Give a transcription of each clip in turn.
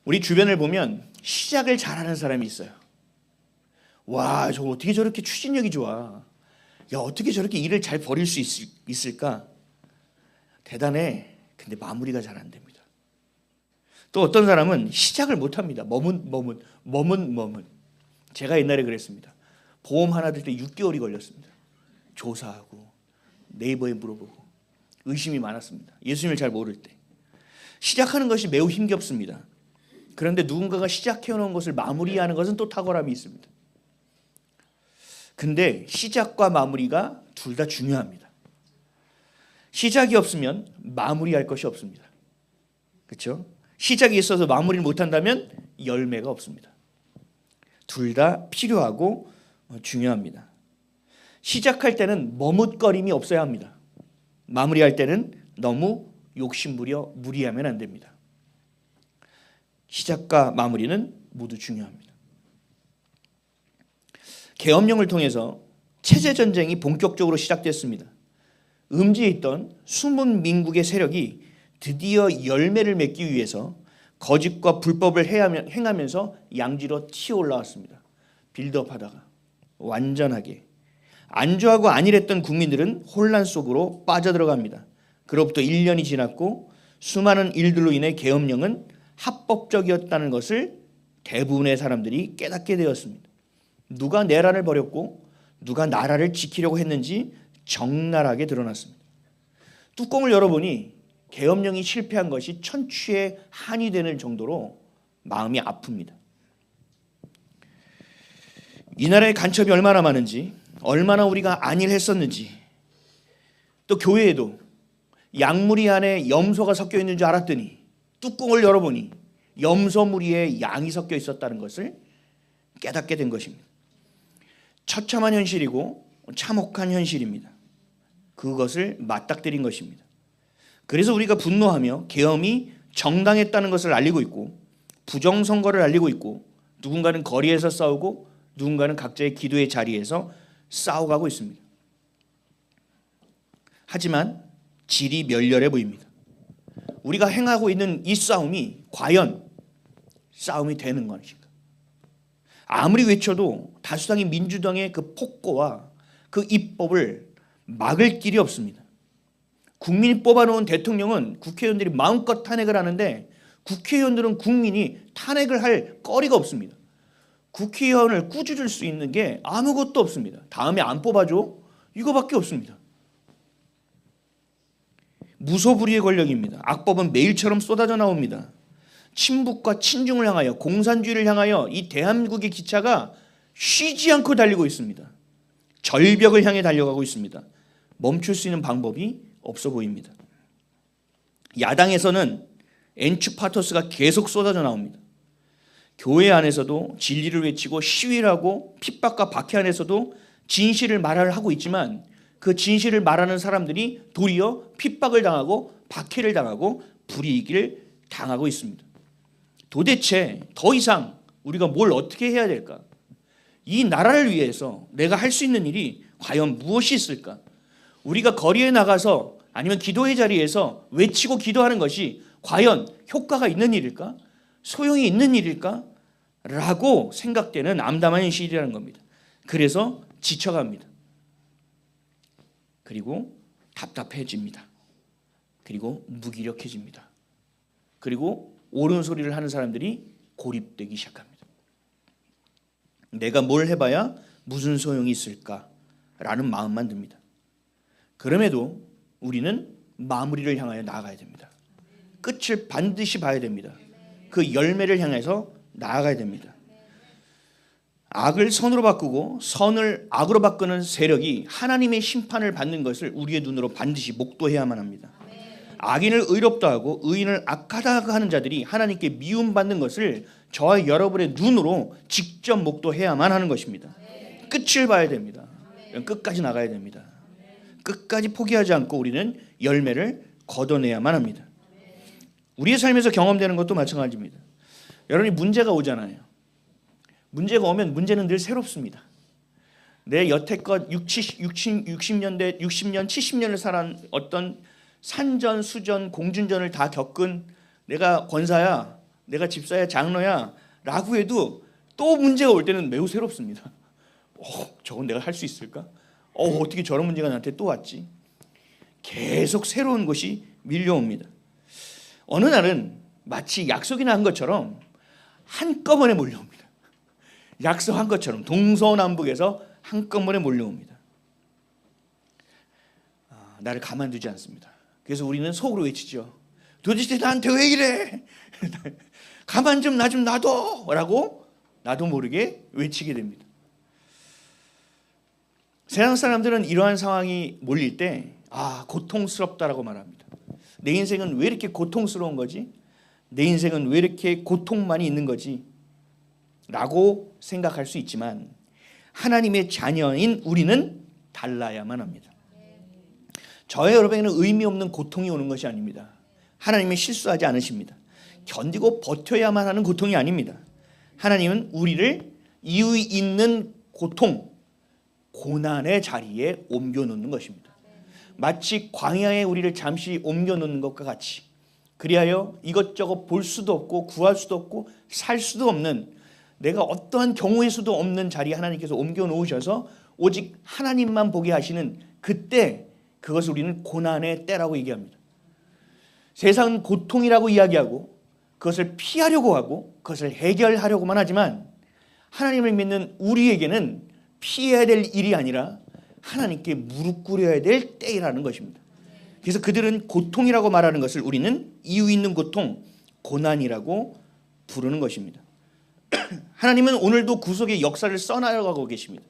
우리 주변을 보면 시작을 잘하는 사람이 있어요. 와, 저 어떻게 저렇게 추진력이 좋아. 야, 어떻게 저렇게 일을 잘 벌일 수 있을까? 대단해. 근데 마무리가 잘 안 됩니다. 또 어떤 사람은 시작을 못 합니다. 머문. 제가 옛날에 그랬습니다. 보험 하나 들 때 6개월이 걸렸습니다. 조사하고 네이버에 물어보고 의심이 많았습니다. 예수님을 잘 모를 때. 시작하는 것이 매우 힘겹습니다. 그런데 누군가가 시작해놓은 것을 마무리하는 것은 또 탁월함이 있습니다. 근데 시작과 마무리가 둘 다 중요합니다. 시작이 없으면 마무리할 것이 없습니다. 그렇죠? 시작이 있어서 마무리를 못한다면 열매가 없습니다. 둘 다 필요하고 중요합니다. 시작할 때는 머뭇거림이 없어야 합니다. 마무리할 때는 너무 욕심부려 무리하면 안 됩니다. 시작과 마무리는 모두 중요합니다. 계엄령을 통해서 체제전쟁이 본격적으로 시작됐습니다. 음지에 있던 숨은 민국의 세력이 드디어 열매를 맺기 위해서 거짓과 불법을 행하면서 양지로 튀어 올라왔습니다. 빌드업하다가 완전하게 안주하고 안일했던 국민들은 혼란 속으로 빠져들어갑니다. 그로부터 1년이 지났고 수많은 일들로 인해 계엄령은 합법적이었다는 것을 대부분의 사람들이 깨닫게 되었습니다. 누가 내란을 벌였고 누가 나라를 지키려고 했는지 적나라하게 드러났습니다. 뚜껑을 열어보니 계엄령이 실패한 것이 천추의 한이 되는 정도로 마음이 아픕니다. 이 나라의 간첩이 얼마나 많은지, 얼마나 우리가 안일했었는지, 또 교회에도 약무리 안에 염소가 섞여 있는 줄 알았더니 뚜껑을 열어보니 염소무리에 양이 섞여 있었다는 것을 깨닫게 된 것입니다. 처참한 현실이고 참혹한 현실입니다. 그것을 맞닥뜨린 것입니다. 그래서 우리가 분노하며 계엄이 정당했다는 것을 알리고 있고 부정선거를 알리고 있고 누군가는 거리에서 싸우고 누군가는 각자의 기도의 자리에서 싸워가고 있습니다. 하지만 질이 멸렬해 보입니다. 우리가 행하고 있는 이 싸움이 과연 싸움이 되는 것인가? 아무리 외쳐도 다수당인 민주당의 그 폭거와 그 입법을 막을 길이 없습니다. 국민이 뽑아놓은 대통령은 국회의원들이 마음껏 탄핵을 하는데 국회의원들은 국민이 탄핵을 할 거리가 없습니다. 국회의원을 꾸짖을 수 있는 게 아무것도 없습니다. 다음에 안 뽑아줘? 이거밖에 없습니다. 무소불위의 권력입니다. 악법은 매일처럼 쏟아져 나옵니다. 친북과 친중을 향하여 공산주의를 향하여 이 대한민국의 기차가 쉬지 않고 달리고 있습니다. 절벽을 향해 달려가고 있습니다. 멈출 수 있는 방법이 없어 보입니다. 야당에서는 엔추파토스가 계속 쏟아져 나옵니다. 교회 안에서도 진리를 외치고 시위를 하고 핍박과 박해 안에서도 진실을 말하고 있지만 그 진실을 말하는 사람들이 도리어 핍박을 당하고 박해를 당하고 불이익을 당하고 있습니다. 도대체 더 이상 우리가 뭘 어떻게 해야 될까? 이 나라를 위해서 내가 할 수 있는 일이 과연 무엇이 있을까? 우리가 거리에 나가서 아니면 기도의 자리에서 외치고 기도하는 것이 과연 효과가 있는 일일까? 소용이 있는 일일까? 라고 생각되는 암담한 현실이라는 겁니다. 그래서 지쳐갑니다. 그리고 답답해집니다. 그리고 무기력해집니다. 그리고 옳은 소리를 하는 사람들이 고립되기 시작합니다. 내가 뭘 해봐야 무슨 소용이 있을까라는 마음만 듭니다. 그럼에도 우리는 마무리를 향하여 나아가야 됩니다. 끝을 반드시 봐야 됩니다. 그 열매를 향해서 나아가야 됩니다. 악을 선으로 바꾸고 선을 악으로 바꾸는 세력이 하나님의 심판을 받는 것을 우리의 눈으로 반드시 목도해야만 합니다. 악인을 의롭다 하고 의인을 악하다 하는 자들이 하나님께 미움받는 것을 저와 여러분의 눈으로 직접 목도해야만 하는 것입니다. 끝을 봐야 됩니다. 끝까지 나가야 됩니다. 끝까지 포기하지 않고 우리는 열매를 거둬내야만 합니다. 우리의 삶에서 경험되는 것도 마찬가지입니다. 여러분이 문제가 오잖아요. 문제가 오면 문제는 늘 새롭습니다. 내 여태껏 60년, 70년을 살아온 어떤 산전, 수전, 공준전을 다 겪은 내가 권사야, 내가 집사야, 장로야 라고 해도 또 문제가 올 때는 매우 새롭습니다. 저건 내가 할 수 있을까? 어떻게 저런 문제가 나한테 또 왔지? 계속 새로운 것이 밀려옵니다. 어느 날은 마치 약속이나 한 것처럼 한꺼번에 몰려옵니다. 약속한 것처럼 동서남북에서 한꺼번에 몰려옵니다. 나를 가만두지 않습니다. 그래서 우리는 속으로 외치죠. 도대체 나한테 왜 이래? 가만 좀 나 좀 놔둬! 라고 나도 모르게 외치게 됩니다. 세상 사람들은 이러한 상황이 몰릴 때 고통스럽다라고 말합니다. 내 인생은 왜 이렇게 고통스러운 거지? 내 인생은 왜 이렇게 고통만이 있는 거지? 라고 생각할 수 있지만 하나님의 자녀인 우리는 달라야만 합니다. 저와 여러분에게는 의미 없는 고통이 오는 것이 아닙니다. 하나님은 실수하지 않으십니다. 견디고 버텨야만 하는 고통이 아닙니다. 하나님은 우리를 이유 있는 고통, 고난의 자리에 옮겨놓는 것입니다. 마치 광야에 우리를 잠시 옮겨놓는 것과 같이, 그리하여 이것저것 볼 수도 없고 구할 수도 없고 살 수도 없는, 내가 어떠한 경우의 수도 없는 자리에 하나님께서 옮겨놓으셔서 오직 하나님만 보게 하시는 그때, 그것을 우리는 고난의 때라고 얘기합니다. 세상은 고통이라고 이야기하고 그것을 피하려고 하고 그것을 해결하려고만 하지만 하나님을 믿는 우리에게는 피해야 될 일이 아니라 하나님께 무릎 꿇어야 될 때라는 것입니다. 그래서 그들은 고통이라고 말하는 것을 우리는 이유 있는 고통, 고난이라고 부르는 것입니다. 하나님은 오늘도 구속의 역사를 써나가고 계십니다.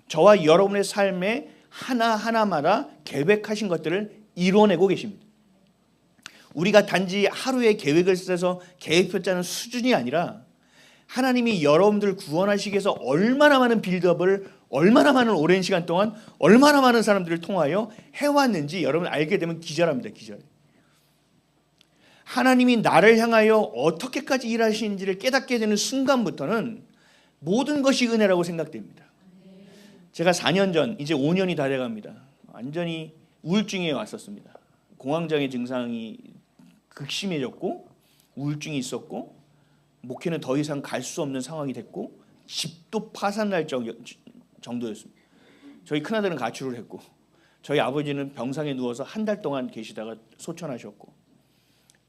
저와 여러분의 삶에 하나하나마다 계획하신 것들을 이뤄내고 계십니다. 우리가 단지 하루의 계획을 써서 계획표 짜는 수준이 아니라 하나님이 여러분들 구원하시기 위해서 얼마나 많은 빌드업을 얼마나 많은 오랜 시간 동안 얼마나 많은 사람들을 통하여 해왔는지 여러분 알게 되면 기절합니다. 기절. 하나님이 나를 향하여 어떻게까지 일하시는지를 깨닫게 되는 순간부터는 모든 것이 은혜라고 생각됩니다. 제가 4년 전, 이제 5년이 다 돼갑니다. 완전히 우울증에 왔었습니다. 공황장애 증상이 극심해졌고 우울증이 있었고 목회는 더 이상 갈 수 없는 상황이 됐고 집도 파산날 정도였습니다. 저희 큰아들은 가출을 했고 저희 아버지는 병상에 누워서 한 달 동안 계시다가 소천하셨고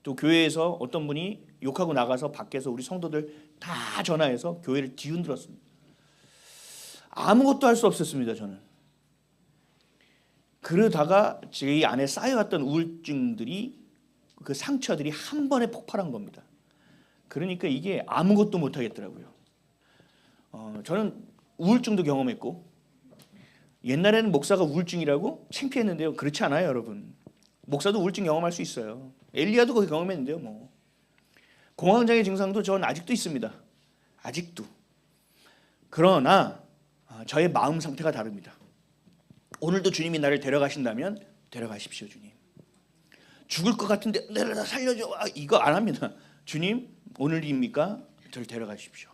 또 교회에서 어떤 분이 욕하고 나가서 밖에서 우리 성도들 다 전화해서 교회를 뒤흔들었습니다. 아무것도 할 수 없었습니다. 저는. 그러다가 제 안에 쌓여왔던 우울증들이 그 상처들이 한 번에 폭발한 겁니다. 그러니까 이게 아무것도 못하겠더라고요. 저는 우울증도 경험했고 옛날에는 목사가 우울증이라고 창피했는데요. 그렇지 않아요, 여러분. 목사도 우울증 경험할 수 있어요. 엘리야도 그거 경험했는데요. 뭐 공황장애 증상도 전 아직도 있습니다. 아직도. 그러나 저의 마음 상태가 다릅니다. 오늘도 주님이 나를 데려가신다면 데려가십시오, 주님. 죽을 것 같은데 내가 살려줘. 이거 안 합니다. 주님, 오늘입니까? 저를 데려가십시오.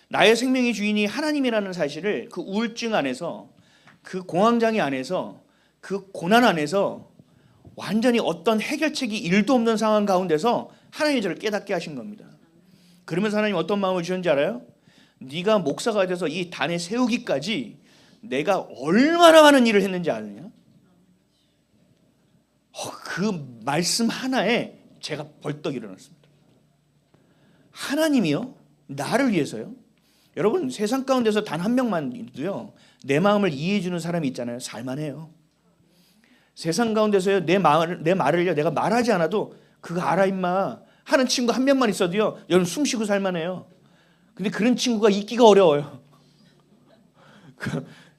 나의 생명의 주인이 하나님이라는 사실을 그 우울증 안에서, 그 공황장애 안에서, 그 고난 안에서 완전히 어떤 해결책이 1도 없는 상황 가운데서 하나님이 저를 깨닫게 하신 겁니다. 그러면서 하나님 어떤 마음을 주셨는지 알아요? 네가 목사가 돼서 이 단에 세우기까지 내가 얼마나 많은 일을 했는지 아느냐? 그 말씀 하나에 제가 벌떡 일어났습니다. 하나님이요? 나를 위해서요? 여러분 세상 가운데서 단 한 명만도요 내 마음을 이해해 주는 사람이 있잖아요. 살만해요. 세상 가운데서요 내 말을요 내가 말하지 않아도 그거 알아 임마 하는 친구 한 명만 있어도요 여러분 숨쉬고 살만해요. 근데 그런 친구가 있기가 어려워요.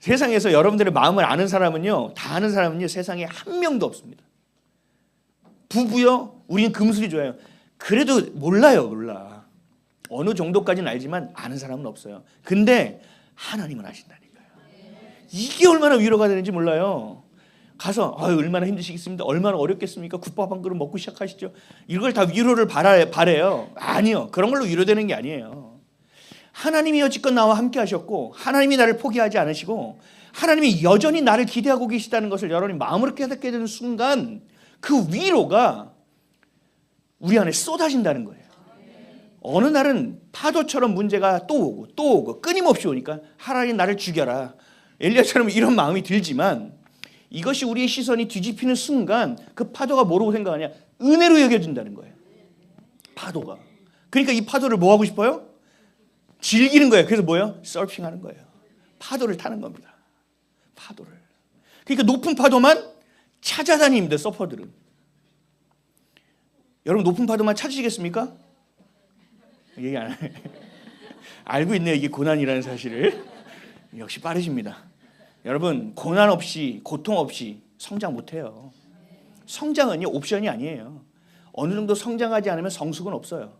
세상에서 여러분들의 마음을 아는 사람은요, 다 아는 사람은요 세상에 한 명도 없습니다. 부부요, 우리는 금술이 좋아요. 그래도 몰라. 어느 정도까지는 알지만 아는 사람은 없어요. 근데 하나님은 아신다니까요. 이게 얼마나 위로가 되는지 몰라요. 가서 얼마나 힘드시겠습니까? 얼마나 어렵겠습니까? 국밥 한 그릇 먹고 시작하시죠. 이걸 다 위로를 바래요. 아니요. 그런 걸로 위로되는 게 아니에요. 하나님이 여지껏 나와 함께 하셨고 하나님이 나를 포기하지 않으시고 하나님이 여전히 나를 기대하고 계시다는 것을 여러분이 마음으로 깨닫게 되는 순간 그 위로가 우리 안에 쏟아진다는 거예요. 어느 날은 파도처럼 문제가 또 오고 또 오고 끊임없이 오니까 하나님 나를 죽여라. 엘리야처럼 이런 마음이 들지만 이것이 우리의 시선이 뒤집히는 순간 그 파도가 뭐라고 생각하냐? 은혜로 여겨진다는 거예요. 파도가. 그러니까 이 파도를 뭐 하고 싶어요? 즐기는 거예요. 그래서 뭐예요? 서핑하는 거예요. 파도를 타는 겁니다. 파도를. 그러니까 높은 파도만 찾아다닙니다. 서퍼들은. 여러분 높은 파도만 찾으시겠습니까? 얘기 안 해. 알고 있네요. 이게 고난이라는 사실을. 역시 빠르십니다. 여러분 고난 없이 고통 없이 성장 못해요. 성장은요 옵션이 아니에요. 어느 정도 성장하지 않으면 성숙은 없어요.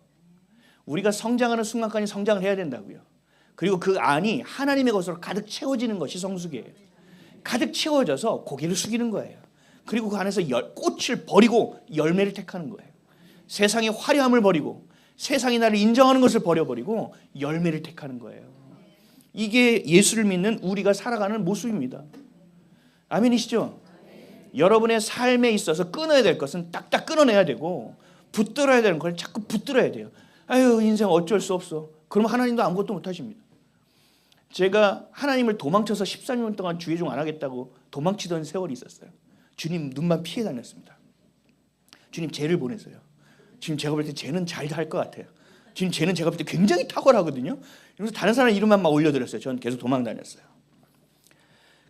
우리가 성장하는 순간까지 성장을 해야 된다고요. 그리고 그 안이 하나님의 것으로 가득 채워지는 것이 성숙이에요. 가득 채워져서 고개를 숙이는 거예요. 그리고 그 안에서 꽃을 버리고 열매를 택하는 거예요. 세상의 화려함을 버리고 세상이 나를 인정하는 것을 버려버리고 열매를 택하는 거예요. 이게 예수를 믿는 우리가 살아가는 모습입니다. 아멘이시죠? 여러분의 삶에 있어서 끊어야 될 것은 딱딱 끊어내야 되고 붙들어야 되는 걸 자꾸 붙들어야 돼요. 아유 인생 어쩔 수 없어. 그러면 하나님도 아무것도 못하십니다. 제가 하나님을 도망쳐서 14년 동안 주의종 안 하겠다고 도망치던 세월이 있었어요. 주님 눈만 피해 다녔습니다. 주님 죄를 보내세요. 지금 제가 볼 때 쟤는 잘 할 것 같아요. 지금 쟤는 제가 볼 때 굉장히 탁월하거든요. 그래서 다른 사람 이름만 막 올려드렸어요. 저는 계속 도망 다녔어요.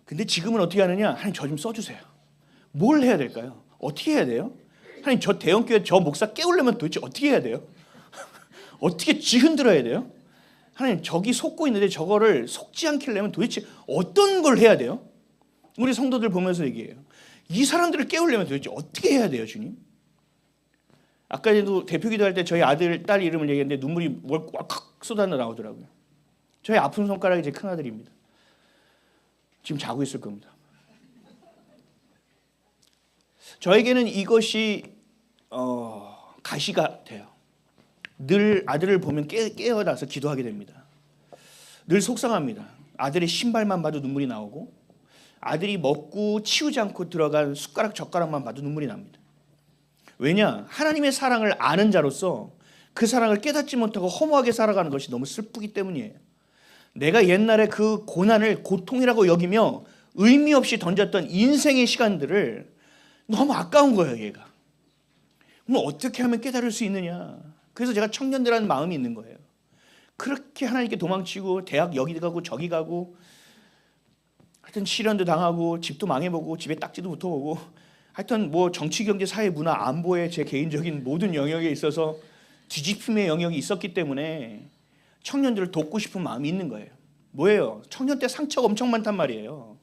근데 지금은 어떻게 하느냐? 하나님 저 좀 써주세요. 뭘 해야 될까요? 어떻게 해야 돼요? 하나님 저 대형교회 저 목사 깨우려면 도대체 어떻게 해야 돼요? 어떻게 쥐흔들어야 돼요? 하나님 저기 속고 있는데 저거를 속지 않게 하려면 도대체 어떤 걸 해야 돼요? 우리 성도들 보면서 얘기해요. 이 사람들을 깨우려면 도대체 어떻게 해야 돼요, 주님? 아까도 대표 기도할 때 저희 아들, 딸 이름을 얘기했는데 눈물이 왈칵 쏟아져 나오더라고요. 저희 아픈 손가락이 제 큰아들입니다. 지금 자고 있을 겁니다. 저에게는 이것이 가시가 돼요. 늘 아들을 보면 깨어나서 기도하게 됩니다. 늘 속상합니다. 아들의 신발만 봐도 눈물이 나오고 아들이 먹고 치우지 않고 들어간 숟가락 젓가락만 봐도 눈물이 납니다. 왜냐? 하나님의 사랑을 아는 자로서 그 사랑을 깨닫지 못하고 허무하게 살아가는 것이 너무 슬프기 때문이에요. 내가 옛날에 그 고난을 고통이라고 여기며 의미 없이 던졌던 인생의 시간들을 너무 아까운 거예요, 얘가. 그럼 어떻게 하면 깨달을 수 있느냐? 그래서 제가 청년들하는 마음이 있는 거예요. 그렇게 하나님께 도망치고 대학 여기 가고 저기 가고 하여튼 시련도 당하고 집도 망해보고 집에 딱지도 붙어보고 하여튼 뭐 정치, 경제, 사회, 문화, 안보에 제 개인적인 모든 영역에 있어서 뒤집힘의 영역이 있었기 때문에 청년들을 돕고 싶은 마음이 있는 거예요. 뭐예요? 청년 때 상처가 엄청 많단 말이에요.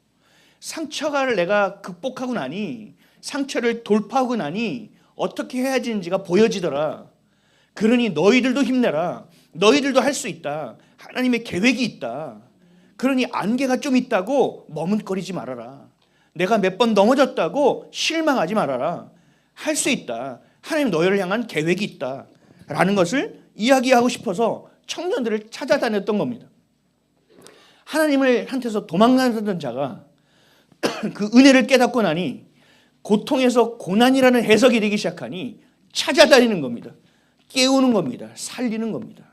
상처를 내가 극복하고 나니 상처를 돌파하고 나니 어떻게 해야 되는지가 보여지더라. 그러니 너희들도 힘내라. 너희들도 할 수 있다. 하나님의 계획이 있다. 그러니 안개가 좀 있다고 머뭇거리지 말아라. 내가 몇 번 넘어졌다고 실망하지 말아라. 할 수 있다. 하나님 너희를 향한 계획이 있다. 라는 것을 이야기하고 싶어서 청년들을 찾아다녔던 겁니다. 하나님을 한테서 도망가던 자가 그 은혜를 깨닫고 나니 고통에서 고난이라는 해석이 되기 시작하니 찾아다니는 겁니다. 깨우는 겁니다. 살리는 겁니다.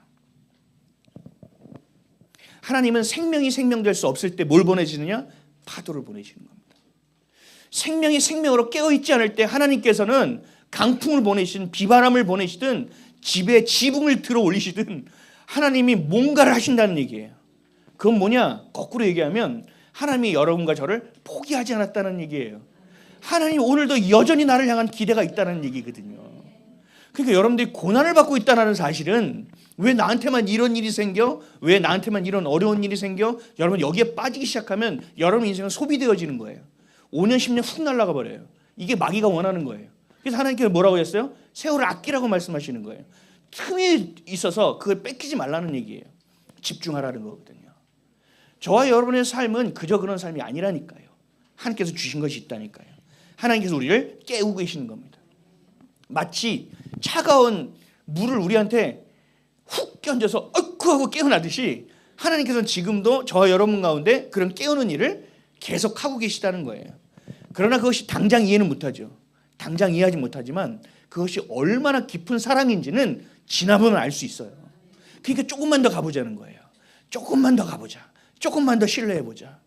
하나님은 생명이 생명될 수 없을 때 뭘 보내시느냐? 파도를 보내시는 겁니다. 생명이 생명으로 깨어있지 않을 때 하나님께서는 강풍을 보내시든 비바람을 보내시든 집에 지붕을 들어 올리시든 하나님이 뭔가를 하신다는 얘기예요. 그건 뭐냐? 거꾸로 얘기하면 하나님이 여러분과 저를 포기하지 않았다는 얘기예요. 하나님 오늘도 여전히 나를 향한 기대가 있다는 얘기거든요. 그러니까 여러분들이 고난을 받고 있다는 사실은 왜 나한테만 이런 일이 생겨? 왜 나한테만 이런 어려운 일이 생겨? 여러분 여기에 빠지기 시작하면 여러분 인생은 소비되어지는 거예요. 5년 10년 훅 날아가 버려요. 이게 마귀가 원하는 거예요. 그래서 하나님께서 뭐라고 했어요? 세월을 아끼라고 말씀하시는 거예요. 틈이 있어서 그걸 뺏기지 말라는 얘기예요. 집중하라는 거거든요. 저와 여러분의 삶은 그저 그런 삶이 아니라니까요. 하나님께서 주신 것이 있다니까요. 하나님께서 우리를 깨우고 계시는 겁니다. 마치 차가운 물을 우리한테 훅 끼얹어서 어이쿠 하고 깨어나듯이 하나님께서는 지금도 저와 여러분 가운데 그런 깨우는 일을 계속하고 계시다는 거예요. 그러나 그것이 당장 이해는 못하죠. 당장 이해하지 못하지만 그것이 얼마나 깊은 사랑인지는 지나보면 알 수 있어요. 그러니까 조금만 더 가보자는 거예요. 조금만 더 가보자. 조금만 더 신뢰해보자.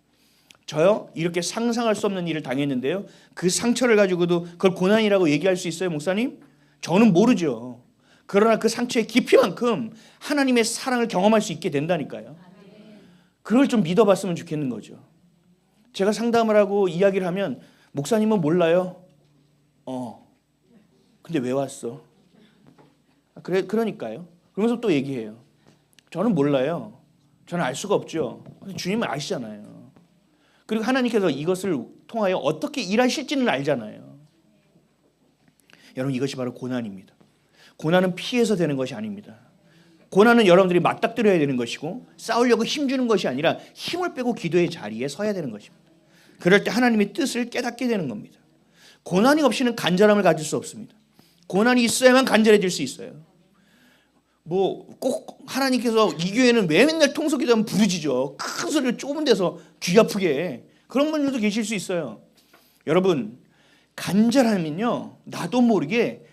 저요 이렇게 상상할 수 없는 일을 당했는데요. 그 상처를 가지고도 그걸 고난이라고 얘기할 수 있어요, 목사님? 저는 모르죠. 그러나 그 상처의 깊이만큼 하나님의 사랑을 경험할 수 있게 된다니까요. 그걸 좀 믿어봤으면 좋겠는 거죠. 제가 상담을 하고 이야기를 하면 목사님은 몰라요. 근데 왜 왔어? 그러니까요. 그러면서 또 얘기해요. 저는 몰라요. 저는 알 수가 없죠. 주님은 아시잖아요. 그리고 하나님께서 이것을 통하여 어떻게 일하실지는 알잖아요. 여러분 이것이 바로 고난입니다. 고난은 피해서 되는 것이 아닙니다. 고난은 여러분들이 맞닥뜨려야 되는 것이고 싸우려고 힘주는 것이 아니라 힘을 빼고 기도의 자리에 서야 되는 것입니다. 그럴 때 하나님의 뜻을 깨닫게 되는 겁니다. 고난이 없이는 간절함을 가질 수 없습니다. 고난이 있어야만 간절해질 수 있어요. 꼭 하나님께서 이 교회는 왜 맨날 통속기도하면 부르짖어. 큰 소리를 좁은 데서 귀 아프게. 그런 분들도 계실 수 있어요. 여러분 간절하면요 나도 모르게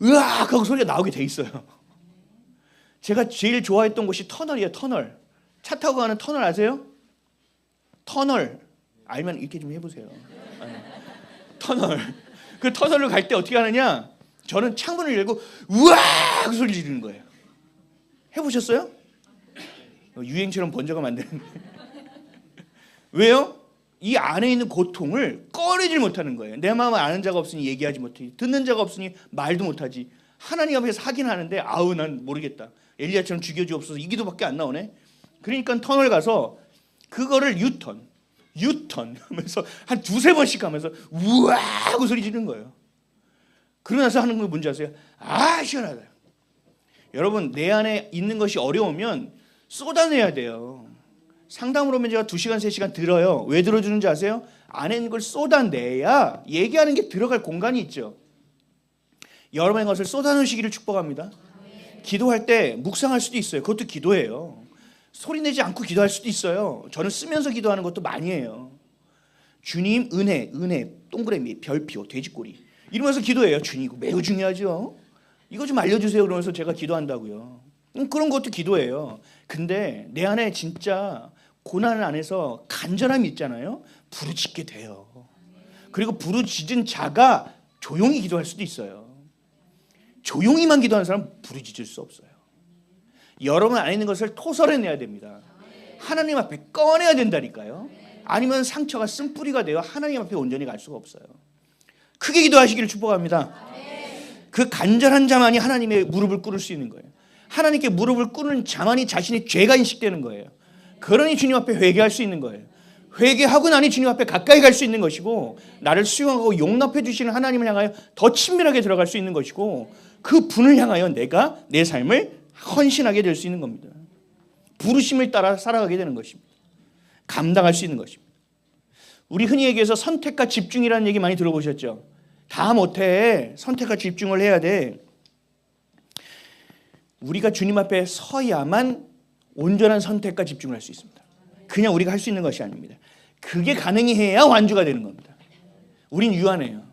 으악 하고 소리가 나오게 돼 있어요. 제가 제일 좋아했던 곳이 터널이에요. 터널. 차 타고 가는 터널 아세요? 터널. 알면 이렇게 좀 해보세요. 터널. 그 터널을 갈 때 어떻게 하느냐. 저는 창문을 열고 우악 소리 지르는 거예요. 해보셨어요? 유행처럼 번져가면 안 되는데. 왜요? 이 안에 있는 고통을 꺼내질 못하는 거예요. 내 마음을 아는 자가 없으니 얘기하지 못하지. 듣는 자가 없으니 말도 못하지. 하나님 앞에서 하긴 하는데 아우 난 모르겠다. 엘리야처럼 죽여주옵소서 이 기도밖에 안 나오네. 그러니까 터널 가서 그거를 유턴 하면서 한 두세 번씩 하면서 우와 하고 소리 지르는 거예요. 그러고 나서 하는 거 뭔지 아세요? 아 시원하다. 여러분 내 안에 있는 것이 어려우면 쏟아내야 돼요. 상담을 오면 제가 2시간 3시간 들어요. 왜 들어주는지 아세요? 안에 있는 걸 쏟아내야 얘기하는 게 들어갈 공간이 있죠. 여러분의 것을 쏟아놓으시기를 축복합니다. 기도할 때 묵상할 수도 있어요. 그것도 기도예요. 소리 내지 않고 기도할 수도 있어요. 저는 쓰면서 기도하는 것도 많이 해요. 주님 은혜 동그라미 별표 돼지꼬리 이러면서 기도해요. 주님 이거 매우 중요하죠. 이거 좀 알려주세요. 그러면서 제가 기도한다고요. 그런 것도 기도예요. 근데 내 안에 진짜 고난 안에서 간절함이 있잖아요. 부르짖게 돼요. 그리고 부르짖은 자가 조용히 기도할 수도 있어요. 조용히만 기도하는 사람은 부르짖을 수 없어요. 여러분 안에 있는 것을 토설해내야 됩니다. 하나님 앞에 꺼내야 된다니까요. 아니면 상처가 쓴뿌리가 되어 하나님 앞에 온전히 갈 수가 없어요. 크게 기도하시기를 축복합니다. 그 간절한 자만이 하나님의 무릎을 꿇을 수 있는 거예요. 하나님께 무릎을 꿇는 자만이 자신의 죄가 인식되는 거예요. 그러니 주님 앞에 회개할 수 있는 거예요. 회개하고 나니 주님 앞에 가까이 갈 수 있는 것이고 나를 수용하고 용납해 주시는 하나님을 향하여 더 친밀하게 들어갈 수 있는 것이고 그 분을 향하여 내가 내 삶을 헌신하게 될 수 있는 겁니다. 부르심을 따라 살아가게 되는 것입니다. 감당할 수 있는 것입니다. 우리 흔히 얘기해서 선택과 집중이라는 얘기 많이 들어보셨죠? 다 못해. 선택과 집중을 해야 돼. 우리가 주님 앞에 서야만 온전한 선택과 집중을 할 수 있습니다. 그냥 우리가 할 수 있는 것이 아닙니다. 그게 가능해야 완주가 되는 겁니다. 우린 유한해요.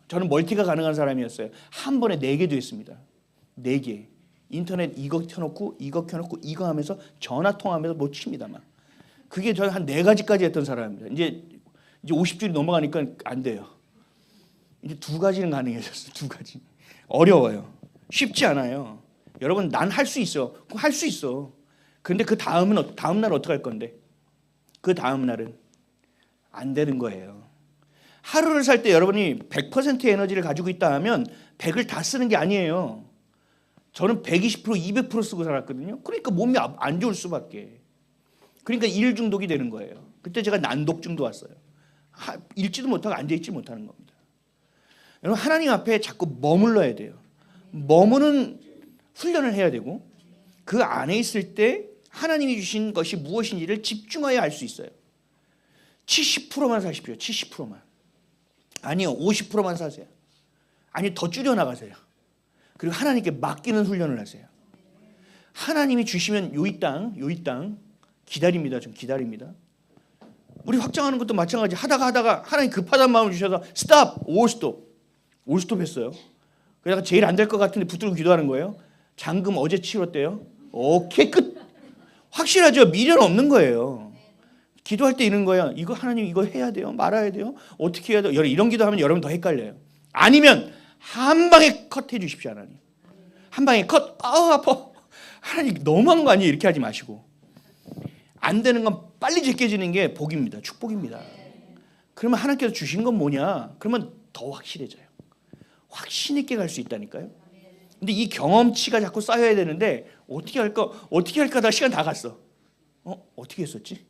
저는 멀티가 가능한 사람이었어요. 한 번에 4개도 했습니다. 4개. 인터넷 이거 켜놓고 이거 이거 하면서 전화 통화하면서 뭐 칩니다. 막. 그게 저는 한 4가지까지 했던 사람입니다. 이제 50줄이 넘어가니까 안 돼요. 이제 2가지는 가능해졌어요. 2가지. 어려워요. 쉽지 않아요. 여러분 난 할 수 있어. 할 수 있어. 그런데 그 다음 날 어떻게 할 건데? 그 다음 날은 안 되는 거예요. 하루를 살 때 여러분이 100%의 에너지를 가지고 있다 하면 100을 다 쓰는 게 아니에요. 저는 120%, 200% 쓰고 살았거든요. 그러니까 몸이 안 좋을 수밖에. 그러니까 일 중독이 되는 거예요. 그때 제가 난독증도 왔어요. 읽지도 못하고 앉아있지 못하는 겁니다. 여러분 하나님 앞에 자꾸 머물러야 돼요. 머무는 훈련을 해야 되고 그 안에 있을 때 하나님이 주신 것이 무엇인지를 집중하여 알 수 있어요. 70%만 사십시오. 70%만. 아니요. 50%만 사세요. 아니 더 줄여나가세요. 그리고 하나님께 맡기는 훈련을 하세요. 하나님이 주시면 요 이 땅 기다립니다. 좀 기다립니다. 우리 확장하는 것도 마찬가지. 하다가 하나님 급하다는 마음을 주셔서 스탑! 올스톱 했어요. 그래서 제일 안 될 것 같은데 붙들고 기도하는 거예요. 잔금 어제 치렀대요. 오케이 끝. 확실하죠. 미련 없는 거예요. 기도할 때 이런 거야. 이거 하나님 이거 해야 돼요? 말아야 돼요? 어떻게 해야 돼요? 이런 기도하면 여러분 더 헷갈려요. 아니면 한 방에 컷 해주십시오. 하나님. 한 방에 컷. 아파. 하나님 너무한 거 아니에요? 이렇게 하지 마시고. 안 되는 건 빨리 제껴지는 게 복입니다. 축복입니다. 그러면 하나님께서 주신 건 뭐냐? 그러면 더 확실해져요. 확신 있게 갈 수 있다니까요. 근데 이 경험치가 자꾸 쌓여야 되는데 어떻게 할까 하다가 시간 다 갔어. 어떻게 했었지?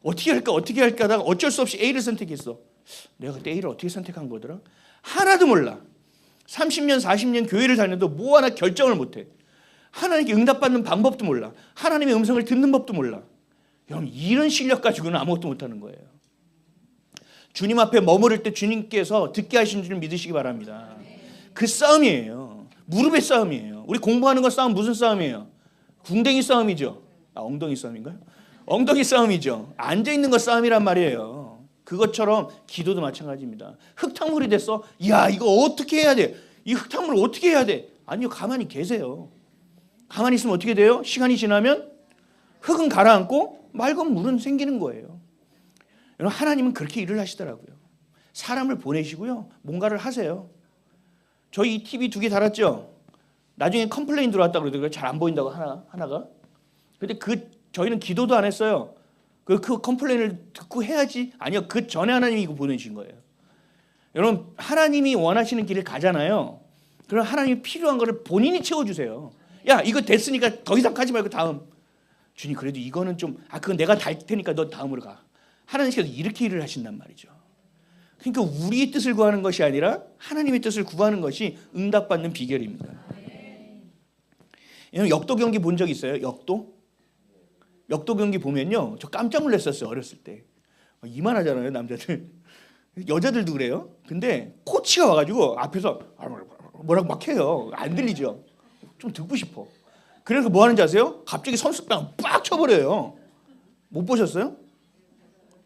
어떻게 할까 하다가 어쩔 수 없이 A를 선택했어. 내가 그때 A를 어떻게 선택한 거더라? 하나도 몰라. 30년 40년 교회를 다녀도 뭐 하나 결정을 못해. 하나님께 응답받는 방법도 몰라. 하나님의 음성을 듣는 법도 몰라. 여러분 이런 실력 가지고는 아무것도 못하는 거예요. 주님 앞에 머무를 때 주님께서 듣게 하신 줄 믿으시기 바랍니다. 그 싸움이에요. 무릎의 싸움이에요. 우리 공부하는 거 싸움 무슨 싸움이에요? 궁뎅이 싸움이죠. 엉덩이 싸움인가요? 엉덩이 싸움이죠. 앉아있는 거 싸움이란 말이에요. 그것처럼 기도도 마찬가지입니다. 흙탕물이 됐어. 야 이거 어떻게 해야 돼? 이 흙탕물 어떻게 해야 돼? 아니요 가만히 계세요. 가만히 있으면 어떻게 돼요? 시간이 지나면 흙은 가라앉고 맑은 물은 생기는 거예요. 여러분 하나님은 그렇게 일을 하시더라고요. 사람을 보내시고요. 뭔가를 하세요. 저희 TV 2개 달았죠. 나중에 컴플레인 들어왔다 그러더라고요. 잘 안 보인다고 하나가. 근데 저희는 기도도 안 했어요. 그 컴플레인을 듣고 해야지. 아니요. 그 전에 하나님이 이거 보내신 거예요. 여러분 하나님이 원하시는 길을 가잖아요. 그럼 하나님이 필요한 거를 본인이 채워주세요. 야 이거 됐으니까 더 이상 가지 말고 다음. 주님 그래도 이거는 좀 그건 내가 달 테니까 너 다음으로 가. 하나님께서 이렇게 일을 하신단 말이죠. 그러니까 우리의 뜻을 구하는 것이 아니라 하나님의 뜻을 구하는 것이 응답받는 비결입니다. 역도 경기 본 적 있어요? 역도 경기 보면요. 저 깜짝 놀랐었어요. 어렸을 때. 이만하잖아요. 남자들. 여자들도 그래요. 근데 코치가 와가지고 앞에서 뭐라고 막 해요. 안 들리죠. 좀 듣고 싶어. 그래서 뭐 하는지 아세요? 갑자기 선수병 빡 쳐버려요. 못 보셨어요?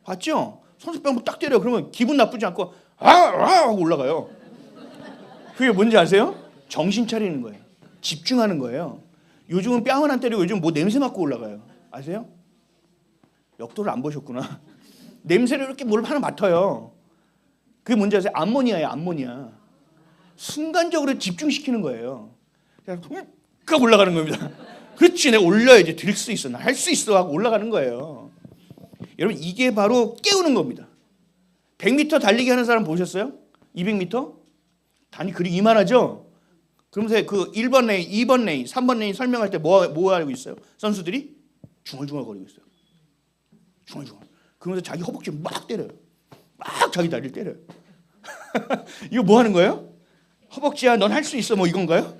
봤죠? 선수병 딱 때려요. 그러면 기분 나쁘지 않고 하고 올라가요. 그게 뭔지 아세요? 정신 차리는 거예요. 집중하는 거예요. 요즘은 뺨은 안 때리고 요즘 뭐 냄새 맡고 올라가요. 아세요? 역도를 안 보셨구나. 냄새를 이렇게 뭘 하나 맡아요. 그게 뭔지 아세요? 암모니아예요. 암모니아. 순간적으로 집중시키는 거예요. 그냥 훅 올라가는 겁니다. 그렇지 내가 올려야지. 들 수 있어. 나 할 수 있어 하고 올라가는 거예요. 여러분 이게 바로 깨우는 겁니다. 100m 달리기 하는 사람 보셨어요? 200m? 단위 그리 이만하죠? 그러면서 그 1번 레인, 2번 레인, 3번 레인 설명할 때 뭐 하고 있어요? 선수들이 중얼중얼 거리고 있어요. 중얼중얼. 그러면서 자기 허벅지 막 때려요. 막 자기 다리를 때려요. 이거 뭐 하는 거예요? 허벅지야 넌 할 수 있어 뭐 이건가요?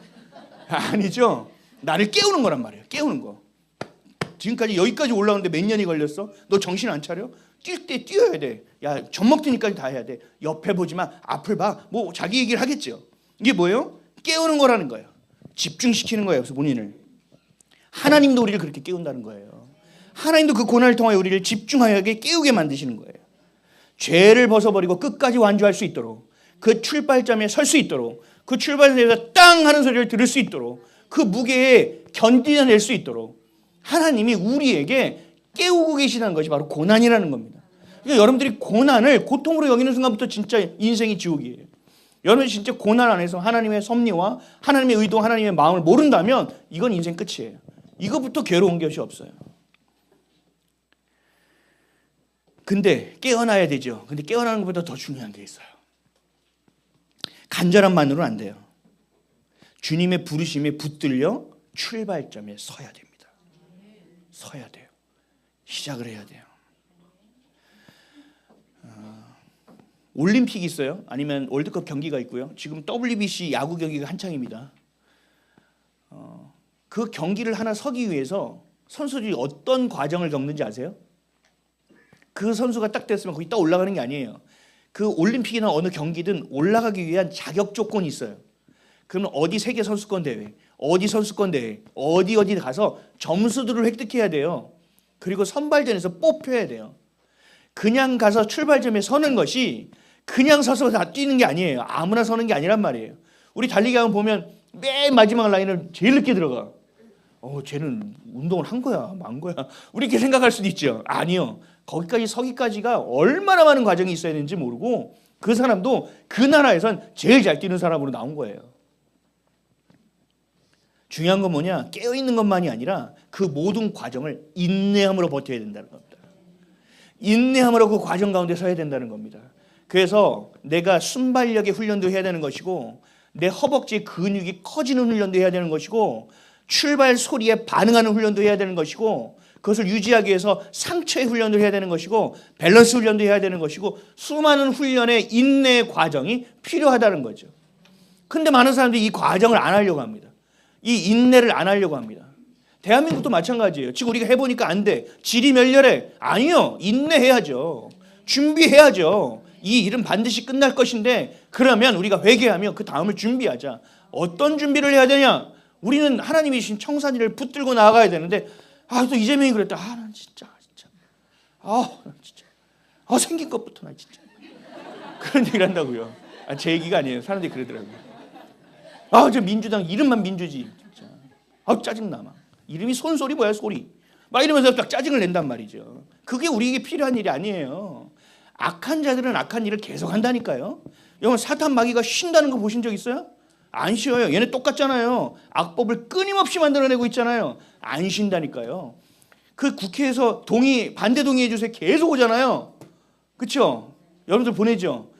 아니죠. 나를 깨우는 거란 말이에요. 깨우는 거. 지금까지 여기까지 올라오는데 몇 년이 걸렸어? 너 정신 안 차려? 뛸 때 뛰어야 돼. 야 젖먹 뛰니까지 다 해야 돼. 옆에 보지 마. 앞을 봐. 뭐 자기 얘기를 하겠죠. 이게 뭐예요? 깨우는 거라는 거예요. 집중시키는 거예요. 그래서 본인을. 하나님도 우리를 그렇게 깨운다는 거예요. 하나님도 그 고난을 통하여 우리를 집중하게 깨우게 만드시는 거예요. 죄를 벗어버리고 끝까지 완주할 수 있도록 그 출발점에 설 수 있도록 그 출발점에서 땅 하는 소리를 들을 수 있도록 그 무게에 견디어낼 수 있도록 하나님이 우리에게 깨우고 계시다는 것이 바로 고난이라는 겁니다. 그러니까 여러분들이 고난을 고통으로 여기는 순간부터 진짜 인생이 지옥이에요. 여러분이 진짜 고난 안에서 하나님의 섭리와 하나님의 의도, 하나님의 마음을 모른다면 이건 인생 끝이에요. 이거부터 괴로운 것이 없어요. 근데 깨어나야 되죠. 근데 깨어나는 것보다 더 중요한 게 있어요. 간절함만으로는 안 돼요. 주님의 부르심에 붙들려 출발점에 서야 됩니다. 서야 돼요. 시작을 해야 돼요. 올림픽이 있어요. 아니면 월드컵 경기가 있고요. 지금 WBC 야구 경기가 한창입니다. 그 경기를 하나 서기 위해서 선수들이 어떤 과정을 겪는지 아세요? 그 선수가 딱 됐으면 거기 딱 올라가는 게 아니에요. 그 올림픽이나 어느 경기든 올라가기 위한 자격 조건이 있어요. 그러면 어디 세계 선수권 대회, 어디 선수권 대회, 어디 가서 점수들을 획득해야 돼요. 그리고 선발전에서 뽑혀야 돼요. 그냥 가서 출발점에 서는 것이 그냥 서서 다 뛰는 게 아니에요. 아무나 서는 게 아니란 말이에요. 우리 달리기 하면 보면 맨 마지막 라인을 제일 늦게 들어가. 쟤는 운동을 한 거야, 만 거야. 우리 이렇게 생각할 수도 있죠. 아니요. 거기까지 서기까지가 얼마나 많은 과정이 있어야 되는지 모르고 그 사람도 그 나라에선 제일 잘 뛰는 사람으로 나온 거예요. 중요한 건 뭐냐? 깨어있는 것만이 아니라 그 모든 과정을 인내함으로 버텨야 된다는 겁니다. 인내함으로 그 과정 가운데 서야 된다는 겁니다. 그래서 내가 순발력의 훈련도 해야 되는 것이고 내 허벅지의 근육이 커지는 훈련도 해야 되는 것이고 출발 소리에 반응하는 훈련도 해야 되는 것이고 그것을 유지하기 위해서 상체의 훈련도 해야 되는 것이고 밸런스 훈련도 해야 되는 것이고 수많은 훈련의 인내의 과정이 필요하다는 거죠. 근데 많은 사람들이 이 과정을 안 하려고 합니다. 이 인내를 안 하려고 합니다. 대한민국도 마찬가지예요. 지금 우리가 해보니까 안 돼. 질이 멸렬해. 아니요. 인내해야죠. 준비해야죠. 이 일은 반드시 끝날 것인데 그러면 우리가 회개하며 그 다음을 준비하자. 어떤 준비를 해야 되냐? 우리는 하나님이 주신 청산리를 붙들고 나아가야 되는데 또 이재명이 그랬다. 난 진짜. 생긴 것부터 나 진짜. 그런 얘기를 한다고요. 제 얘기가 아니에요. 사람들이 그러더라고요. 저 민주당 이름만 민주지. 진짜. 짜증나 막. 이름이 손소리 뭐야 소리. 막 이러면서 딱 짜증을 낸단 말이죠. 그게 우리에게 필요한 일이 아니에요. 악한 자들은 악한 일을 계속 한다니까요. 여러분 사탄 마귀가 쉰다는 거 보신 적 있어요? 안 쉬어요. 얘네 똑같잖아요. 악법을 끊임없이 만들어내고 있잖아요. 안 쉰다니까요. 그 국회에서 반대 동의해 주세요 계속 오잖아요. 그렇죠? 여러분들 보내죠.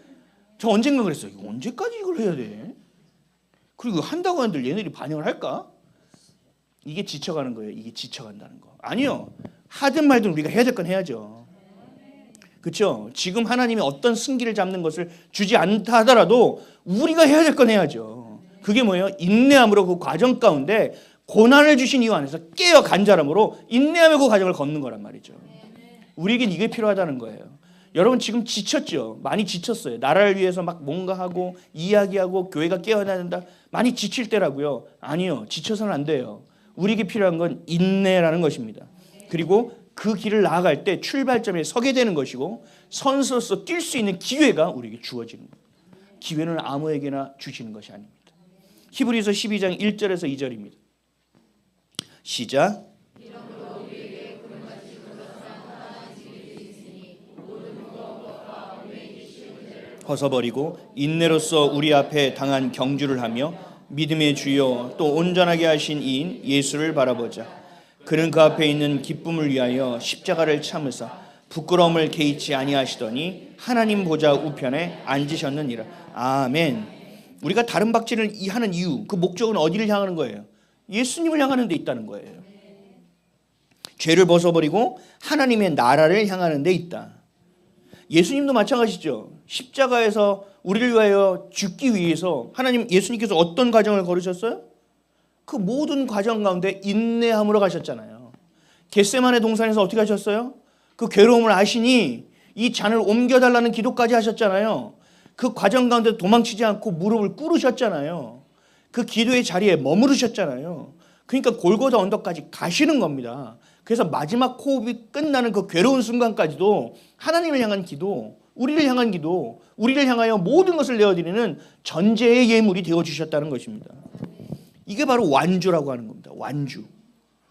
저 언젠가 그랬어요. 이거 언제까지 이걸 해야 돼? 그리고 한다고 하는데 얘네들이 반영을 할까? 이게 지쳐가는 거예요. 이게 지쳐간다는 거. 아니요. 하든 말든 우리가 해야 될 건 해야죠. 그렇죠? 지금 하나님이 어떤 승기를 잡는 것을 주지 않다 하더라도 우리가 해야 될 건 해야죠. 그게 뭐예요? 인내함으로 그 과정 가운데 고난을 주신 이유 안에서 깨어 간절함으로 인내하며 그 과정을 걷는 거란 말이죠. 우리에겐 이게 필요하다는 거예요. 여러분 지금 지쳤죠? 많이 지쳤어요. 나라를 위해서 막 뭔가 하고 이야기하고 교회가 깨어나야 된다. 많이 지칠 때라고요. 아니요. 지쳐서는 안 돼요. 우리에게 필요한 건 인내라는 것입니다. 그리고 그 길을 나아갈 때 출발점에 서게 되는 것이고 선수로서 뛸 수 있는 기회가 우리에게 주어지는 거예요. 기회는 아무에게나 주시는 것이 아닙니다. 히브리서 12장 1절에서 2절입니다. 시작. 벗어버리고 인내로서 우리 앞에 당한 경주를 하며 믿음의 주요 또 온전하게 하신 이인 예수를 바라보자. 그는 그 앞에 있는 기쁨을 위하여 십자가를 참으사 부끄러움을 개의치 아니하시더니 하나님 보좌 우편에 앉으셨느니라. 아멘. 우리가 다른 박질을 하는 이유, 그 목적은 어디를 향하는 거예요? 예수님을 향하는 데 있다는 거예요. 죄를 벗어버리고 하나님의 나라를 향하는 데 있다. 예수님도 마찬가지죠. 십자가에서 우리를 위하여 죽기 위해서 예수님께서 어떤 과정을 걸으셨어요? 그 모든 과정 가운데 인내함으로 가셨잖아요. 겟세마네 동산에서 어떻게 하셨어요? 그 괴로움을 아시니 이 잔을 옮겨달라는 기도까지 하셨잖아요. 그 과정 가운데 도망치지 않고 무릎을 꿇으셨잖아요. 그 기도의 자리에 머무르셨잖아요. 그러니까 골고다 언덕까지 가시는 겁니다. 그래서 마지막 호흡이 끝나는 그 괴로운 순간까지도 하나님을 향한 기도, 우리를 향한 기도, 우리를 향하여 모든 것을 내어드리는 전제의 예물이 되어주셨다는 것입니다. 이게 바로 완주라고 하는 겁니다. 완주.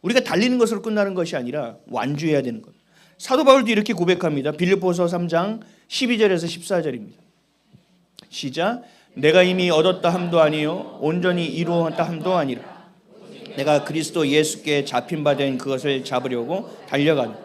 우리가 달리는 것으로 끝나는 것이 아니라 완주해야 되는 것. 사도 바울도 이렇게 고백합니다. 빌립보서 3장 12절에서 14절입니다. 시작. 내가 이미 얻었다 함도 아니요 온전히 이루었다 함도 아니라 내가 그리스도 예수께 잡힌 바 된 그것을 잡으려고 달려가노라.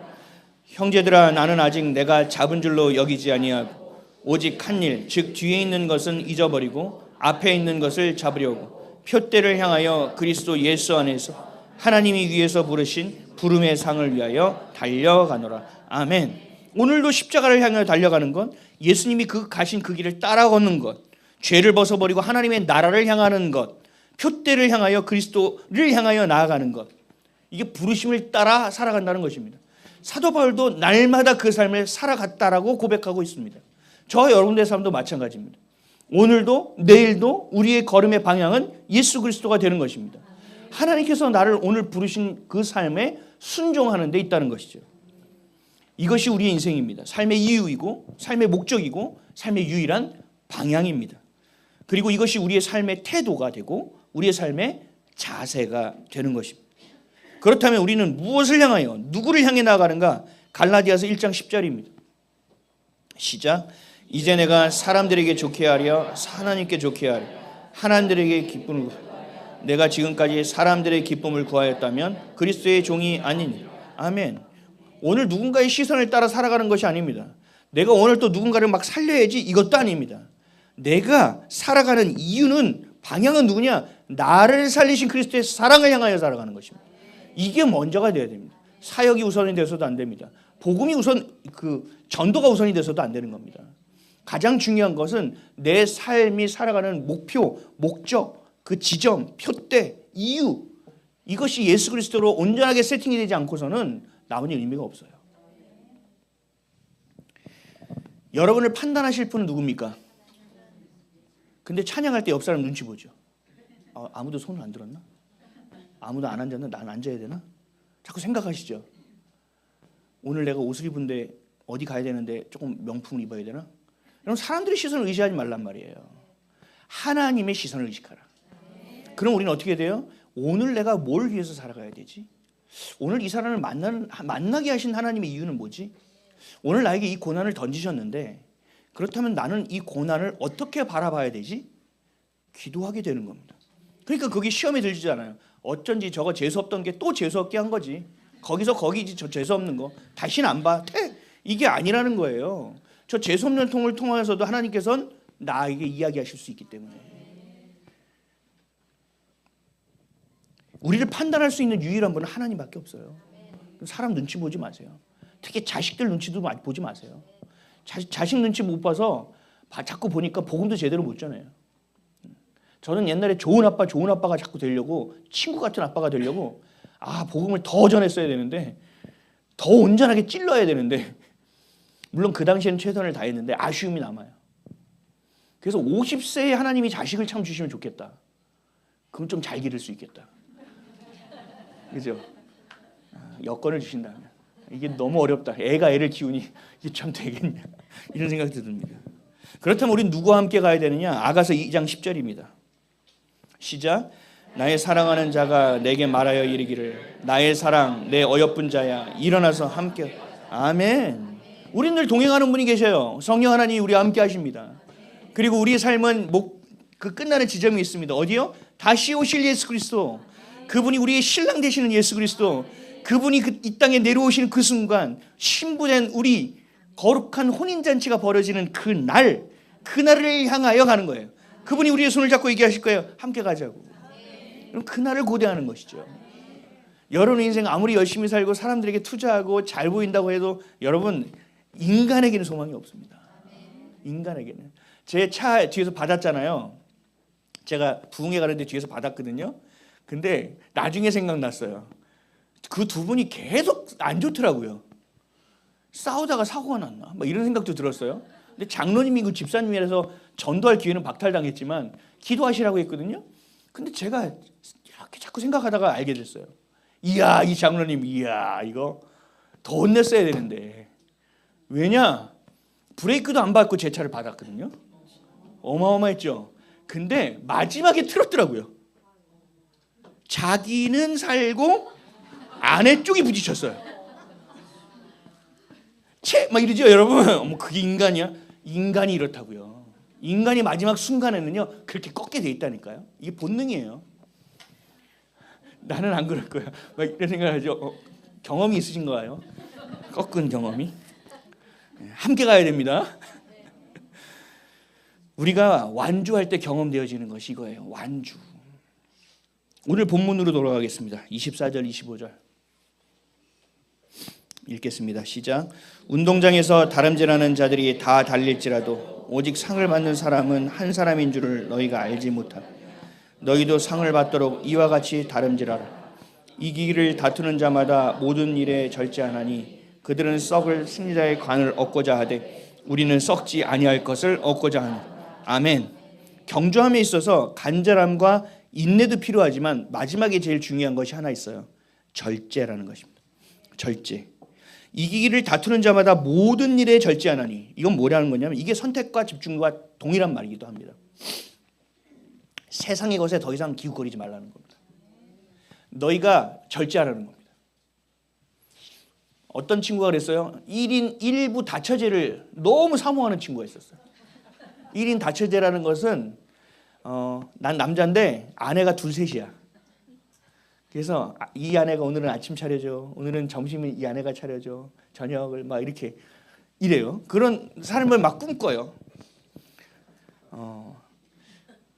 형제들아 나는 아직 내가 잡은 줄로 여기지 아니하고 오직 한 일 즉 뒤에 있는 것은 잊어버리고 앞에 있는 것을 잡으려고 표대를 향하여 그리스도 예수 안에서 하나님이 위에서 부르신 부름의 상을 위하여 달려가노라. 아멘. 오늘도 십자가를 향하여 달려가는 것, 예수님이 가신 그 길을 따라 걷는 것, 죄를 벗어버리고 하나님의 나라를 향하는 것, 표대를 향하여 그리스도를 향하여 나아가는 것, 이게 부르심을 따라 살아간다는 것입니다. 사도 바울도 날마다 그 삶을 살아갔다라고 고백하고 있습니다. 저와 여러분들의 삶도 마찬가지입니다. 오늘도 내일도 우리의 걸음의 방향은 예수 그리스도가 되는 것입니다. 하나님께서 나를 오늘 부르신 그 삶에 순종하는 데 있다는 것이죠. 이것이 우리의 인생입니다. 삶의 이유이고 삶의 목적이고 삶의 유일한 방향입니다. 그리고 이것이 우리의 삶의 태도가 되고 우리의 삶의 자세가 되는 것입니다. 그렇다면 우리는 무엇을 향하여 누구를 향해 나아가는가? 갈라디아서 1장 10절입니다. 시작. 이제 내가 사람들에게 좋게 하려 하나님께 좋게 하려 하나님들에게 기쁨을 내가 지금까지 사람들의 기쁨을 구하였다면 그리스도의 종이 아니니. 아멘. 오늘 누군가의 시선을 따라 살아가는 것이 아닙니다. 내가 오늘 또 누군가를 막 살려야지 이것도 아닙니다. 내가 살아가는 이유는 방향은 누구냐? 나를 살리신 그리스도의 사랑을 향하여 살아가는 것입니다. 이게 먼저가 돼야 됩니다. 사역이 우선이 돼서도 안 됩니다. 복음이 우선 전도가 우선이 돼서도 안 되는 겁니다. 가장 중요한 것은 내 삶이 살아가는 목표, 목적, 그 지점, 표대, 이유, 이것이 예수 그리스도로 온전하게 세팅이 되지 않고서는 나머지 의미가 없어요. 여러분을 판단하실 분은 누굽니까? 근데 찬양할 때 옆 사람 눈치 보죠. 아무도 손을 안 들었나? 아무도 안 앉았나? 난 앉아야 되나? 자꾸 생각하시죠. 오늘 내가 옷을 입은데 어디 가야 되는데 조금 명품을 입어야 되나? 여러분, 사람들의 시선을 의지하지 말란 말이에요. 하나님의 시선을 의식하라. 그럼 우리는 어떻게 돼요? 오늘 내가 뭘 위해서 살아가야 되지? 오늘 이 사람을 만나게 하신 하나님의 이유는 뭐지? 오늘 나에게 이 고난을 던지셨는데 그렇다면 나는 이 고난을 어떻게 바라봐야 되지? 기도하게 되는 겁니다. 그러니까 그게 시험에 들지 않아요. 어쩐지 저거 재수없던 게 또 재수없게 한 거지. 거기서 거기지 저 재수없는 거. 다시는 안 봐. 이게 아니라는 거예요. 저 재수없는 통을 통해서도 하나님께서는 나에게 이야기하실 수 있기 때문에. 우리를 판단할 수 있는 유일한 분은 하나님밖에 없어요. 사람 눈치 보지 마세요. 특히 자식들 눈치도 보지 마세요. 자식 눈치 못 봐서 자꾸 보니까 복음도 제대로 못 전해요. 저는 옛날에 좋은 아빠가 자꾸 되려고, 친구 같은 아빠가 되려고 복음을 더 전했어야 되는데, 더 온전하게 찔러야 되는데, 물론 그 당시에는 최선을 다했는데 아쉬움이 남아요. 그래서 50세에 하나님이 자식을 참 주시면 좋겠다. 그럼 좀 잘 기를 수 있겠다. 그죠? 여건을 주신다면. 이게 너무 어렵다. 애가 애를 키우니 이게 참 되겠냐. 이런 생각이 듭니다. 그렇다면 우리는 누구와 함께 가야 되느냐? 아가서 2장 10절입니다. 시작. 나의 사랑하는 자가 내게 말하여 이르기를 나의 사랑 내 어여쁜 자야 일어나서 함께. 아멘. 우리는 늘 동행하는 분이 계셔요. 성령 하나님이 우리와 함께 하십니다. 그리고 우리의 삶은 그 끝나는 지점이 있습니다. 어디요? 다시 오실 예수 그리스도. 그분이 우리의 신랑 되시는 예수 그리스도. 그분이 이 땅에 내려오시는 그 순간 신부된 우리 거룩한 혼인잔치가 벌어지는 그날을 향하여 가는 거예요. 그분이 우리의 손을 잡고 얘기하실 거예요. 함께 가자고. 그럼 그날을 고대하는 것이죠. 여러분 인생 아무리 열심히 살고 사람들에게 투자하고 잘 보인다고 해도 여러분 인간에게는 소망이 없습니다. 인간에게는. 제 차 뒤에서 받았잖아요. 제가 부흥회 가는데 뒤에서 받았거든요. 근데 나중에 생각났어요. 그 두 분이 계속 안 좋더라고요. 싸우다가 사고가 났나? 막 이런 생각도 들었어요. 근데 장로님이고 집사님이라서 전도할 기회는 박탈당했지만 기도하시라고 했거든요. 근데 제가 이렇게 자꾸 생각하다가 알게 됐어요. 이야, 이 장로님, 이야, 이거 더 혼냈어야 되는데. 왜냐? 브레이크도 안 밟고 제 차를 받았거든요. 어마어마했죠. 근데 마지막에 틀었더라고요. 자기는 살고 아내 쪽이 부딪혔어요. 막 이러죠, 여러분. 그게 인간이야? 인간이 이렇다고요. 인간이 마지막 순간에는요 그렇게 꺾게 돼 있다니까요. 이게 본능이에요. 나는 안 그럴 거야. 막 이런 생각을 하죠. 경험이 있으신가요? 꺾은 경험이? 함께 가야 됩니다. 우리가 완주할 때 경험되어지는 것이 이거예요. 완주. 오늘 본문으로 돌아가겠습니다. 24절 25절 읽겠습니다. 시작. 운동장에서 다름질하는 자들이 다 달릴지라도 오직 상을 받는 사람은 한 사람인 줄을 너희가 알지 못하라. 너희도 상을 받도록 이와 같이 다름질하라. 이기기를 다투는 자마다 모든 일에 절제하나니 그들은 썩을 승리자의 관을 얻고자 하되 우리는 썩지 아니할 것을 얻고자 하니. 아멘. 경주함에 있어서 간절함과 인내도 필요하지만 마지막에 제일 중요한 것이 하나 있어요. 절제라는 것입니다. 절제. 이기기를 다투는 자마다 모든 일에 절제하나니. 이건 뭐라는 거냐면 이게 선택과 집중과 동일한 말이기도 합니다. 세상의 것에 더 이상 기웃거리지 말라는 겁니다. 너희가 절제하라는 겁니다. 어떤 친구가 그랬어요? 1인 1부 다처제를 너무 사모하는 친구가 있었어요. 1인 다처제라는 것은 난 남자인데 아내가 둘 셋이야. 그래서 이 아내가 오늘은 아침 차려줘, 오늘은 점심은 이 아내가 차려줘, 저녁을 막 이렇게 이래요. 그런 삶을 막 꿈꿔요.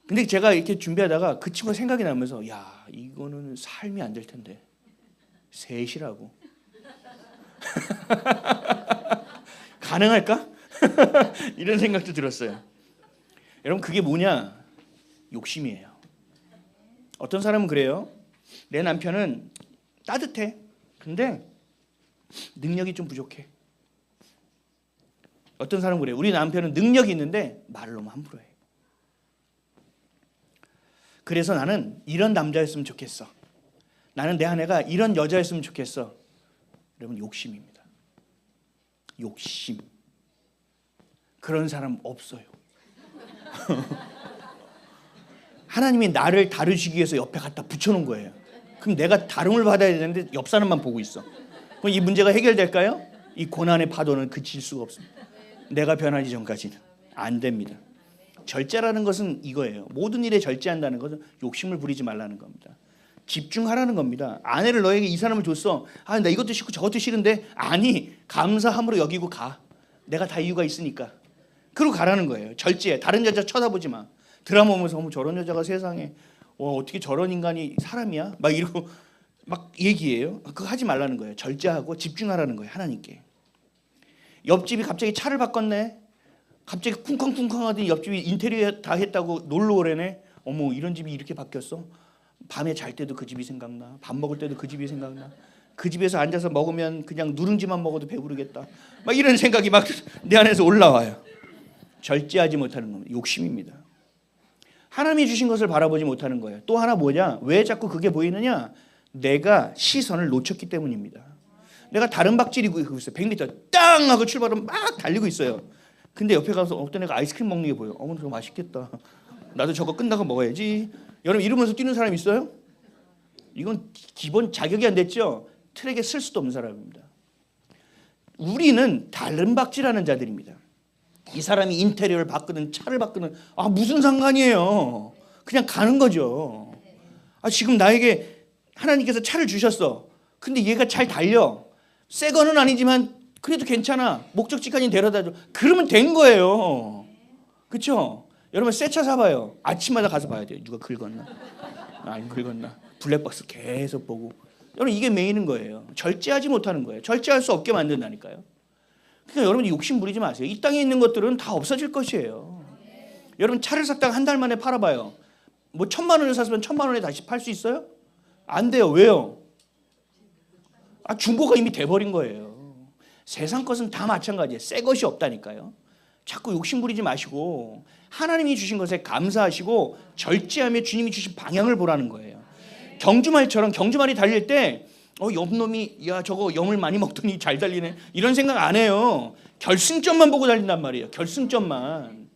근데 제가 이렇게 준비하다가 그 친구가 생각이 나면서 야, 이거는 삶이 안 될 텐데 셋이라고 가능할까? 이런 생각도 들었어요. 여러분, 그게 뭐냐? 욕심이에요. 어떤 사람은 그래요. 내 남편은 따뜻해. 근데 능력이 좀 부족해. 어떤 사람은 그래요. 우리 남편은 능력이 있는데 말을 너무 함부로 해. 그래서 나는 이런 남자였으면 좋겠어. 나는 내 아내가 이런 여자였으면 좋겠어. 여러분, 욕심입니다. 욕심. 그런 사람 없어요. 하나님이 나를 다루시기 위해서 옆에 갖다 붙여놓은 거예요. 그럼 내가 다름을 받아야 되는데 옆 사람만 보고 있어. 그럼 이 문제가 해결될까요? 이 고난의 파도는 그칠 수가 없습니다. 내가 변하기 전까지는 안 됩니다. 절제라는 것은 이거예요. 모든 일에 절제한다는 것은 욕심을 부리지 말라는 겁니다. 집중하라는 겁니다. 아내를 너에게 이 사람을 줬어. 아, 나 이것도 싫고 저것도 싫은데. 아니, 감사함으로 여기고 가. 내가 다 이유가 있으니까. 그러고 가라는 거예요. 절제해. 다른 여자 쳐다보지 마. 드라마 보면서 어머, 저런 여자가 세상에 어떻게 저런 인간이 사람이야? 막 이러고 막 얘기해요. 그거 하지 말라는 거예요. 절제하고 집중하라는 거예요. 하나님께. 옆집이 갑자기 차를 바꿨네. 갑자기 쿵쾅쿵쾅 하더니 옆집이 인테리어 다 했다고 놀러 오래네. 어머, 이런 집이 이렇게 바뀌었어? 밤에 잘 때도 그 집이 생각나. 밥 먹을 때도 그 집이 생각나. 그 집에서 앉아서 먹으면 그냥 누룽지만 먹어도 배부르겠다. 막 이런 생각이 막 내 안에서 올라와요. 절제하지 못하는 겁니다. 욕심입니다. 하나님이 주신 것을 바라보지 못하는 거예요. 또 하나 뭐냐? 왜 자꾸 그게 보이느냐? 내가 시선을 놓쳤기 때문입니다. 내가 다른 박질이 있고 있어요. 100m 땅 하고 출발하면 막 달리고 있어요. 근데 옆에 가서 어떤 애가 아이스크림 먹는 게 보여. 어머, 저거 맛있겠다. 나도 저거 끝나고 먹어야지. 여러분, 이러면서 뛰는 사람 있어요? 이건 기본 자격이 안 됐죠? 트랙에 쓸 수도 없는 사람입니다. 우리는 다른 박질하는 자들입니다. 이 사람이 인테리어를 바꾸든 차를 바꾸든 무슨 상관이에요. 그냥 가는 거죠. 지금 나에게 하나님께서 차를 주셨어. 근데 얘가 잘 달려. 새 거는 아니지만 그래도 괜찮아. 목적지까지 데려다줘. 그러면 된 거예요. 그렇죠? 여러분, 새 차 사봐요. 아침마다 가서 봐야 돼요. 누가 긁었나? 안 긁었나? 블랙박스 계속 보고. 여러분, 이게 메이는 거예요. 절제하지 못하는 거예요. 절제할 수 없게 만든다니까요. 그러니까 여러분, 욕심 부리지 마세요. 이 땅에 있는 것들은 다 없어질 것이에요. 여러분, 차를 샀다가 한 달 만에 팔아봐요. 뭐 1,000만 원을 샀으면 1,000만 원에 다시 팔 수 있어요? 안 돼요. 왜요? 중고가 이미 돼버린 거예요. 세상 것은 다 마찬가지예요. 새 것이 없다니까요. 자꾸 욕심 부리지 마시고 하나님이 주신 것에 감사하시고 절제하며 주님이 주신 방향을 보라는 거예요. 경주말처럼 경주말이 달릴 때 옆놈이 야 저거 염을 많이 먹더니 잘 달리네 이런 생각 안 해요. 결승점만 보고 달린단 말이에요. 결승점만.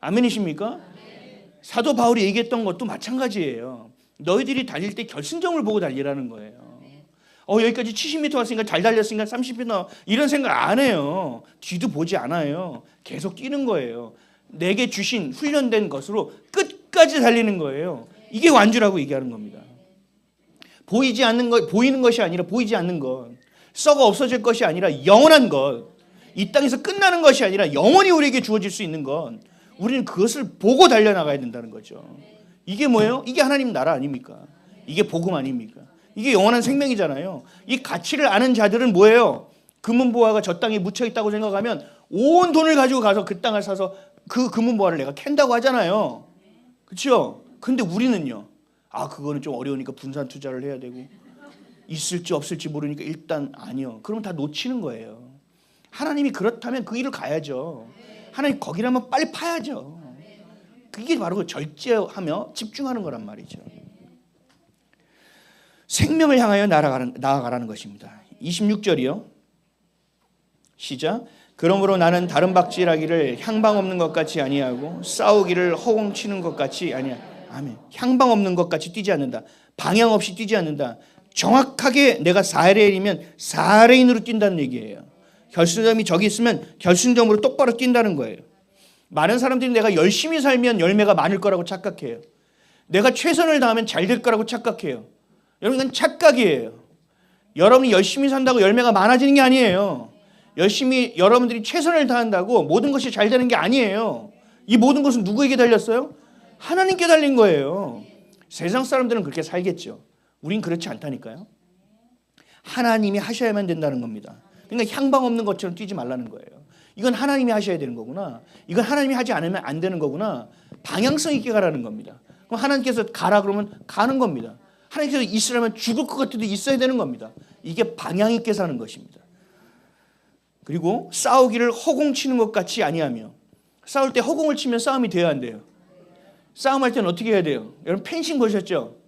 아멘이십니까? 사도 바울이 얘기했던 것도 마찬가지예요. 너희들이 달릴 때 결승점을 보고 달리라는 거예요. 여기까지 70m 왔으니까 잘 달렸으니까 30m 이런 생각 안 해요. 뒤도 보지 않아요. 계속 뛰는 거예요. 내게 주신 훈련된 것으로 끝까지 달리는 거예요. 이게 완주라고 얘기하는 겁니다. 보이지 않는 것, 보이는 것이 아니라 보이지 않는 것, 썩어 없어질 것이 아니라 영원한 것, 이 땅에서 끝나는 것이 아니라 영원히 우리에게 주어질 수 있는 것, 우리는 그것을 보고 달려나가야 된다는 거죠. 이게 뭐예요? 이게 하나님 나라 아닙니까? 이게 복음 아닙니까? 이게 영원한 생명이잖아요. 이 가치를 아는 자들은 뭐예요? 금은보화가 저 땅에 묻혀 있다고 생각하면 온 돈을 가지고 가서 그 땅을 사서 그 금은보화를 내가 캔다고 하잖아요. 그렇죠? 근데 우리는요. 그거는 좀 어려우니까 분산 투자를 해야 되고 있을지 없을지 모르니까 일단 아니요. 그러면 다 놓치는 거예요. 하나님이 그렇다면 그 일을 가야죠. 하나님 거기라면 빨리 파야죠. 그게 바로 그 절제하며 집중하는 거란 말이죠. 생명을 향하여 나아가라는 것입니다. 26절이요. 시작. 그러므로 나는 다른 박질하기를 향방 없는 것 같이 아니하고 싸우기를 허공치는 것 같이 아니하고 아멘. 향방 없는 것 같이 뛰지 않는다. 방향 없이 뛰지 않는다. 정확하게 내가 4레인이면 4레인으로 뛴다는 얘기예요. 결승점이 저기 있으면 결승점으로 똑바로 뛴다는 거예요. 많은 사람들이 내가 열심히 살면 열매가 많을 거라고 착각해요. 내가 최선을 다하면 잘 될 거라고 착각해요. 여러분, 이건 착각이에요. 여러분이 열심히 산다고 열매가 많아지는 게 아니에요. 열심히 여러분들이 최선을 다한다고 모든 것이 잘 되는 게 아니에요. 이 모든 것은 누구에게 달렸어요? 하나님께 달린 거예요. 세상 사람들은 그렇게 살겠죠. 우린 그렇지 않다니까요. 하나님이 하셔야만 된다는 겁니다. 그러니까 향방 없는 것처럼 뛰지 말라는 거예요. 이건 하나님이 하셔야 되는 거구나. 이건 하나님이 하지 않으면 안 되는 거구나. 방향성 있게 가라는 겁니다. 그럼 하나님께서 가라 그러면 가는 겁니다. 하나님께서 있으라면 죽을 것 같아도 있어야 되는 겁니다. 이게 방향 있게 사는 것입니다. 그리고 싸우기를 허공치는 것 같이 아니하며, 싸울 때 허공을 치면 싸움이 돼야 안 돼요. 싸움할 때는 어떻게 해야 돼요? 여러분 펜싱 보셨죠?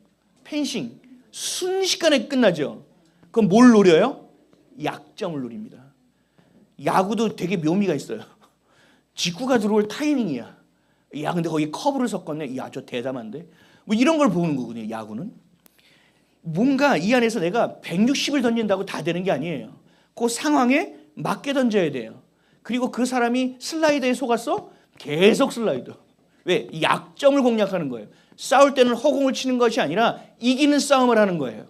펜싱 순식간에 끝나죠. 그럼 뭘 노려요? 약점을 노립니다. 야구도 되게 묘미가 있어요. 직구가 들어올 타이밍이야. 야, 근데 거기 커브를 섞었네. 야, 저 대담한데. 뭐 이런 걸 보는 거거든요. 야구는 뭔가 이 안에서 내가 160을 던진다고 다 되는 게 아니에요. 그 상황에 맞게 던져야 돼요. 그리고 그 사람이 슬라이더에 속았어? 계속 슬라이더. 왜? 약점을 공략하는 거예요. 싸울 때는 허공을 치는 것이 아니라 이기는 싸움을 하는 거예요.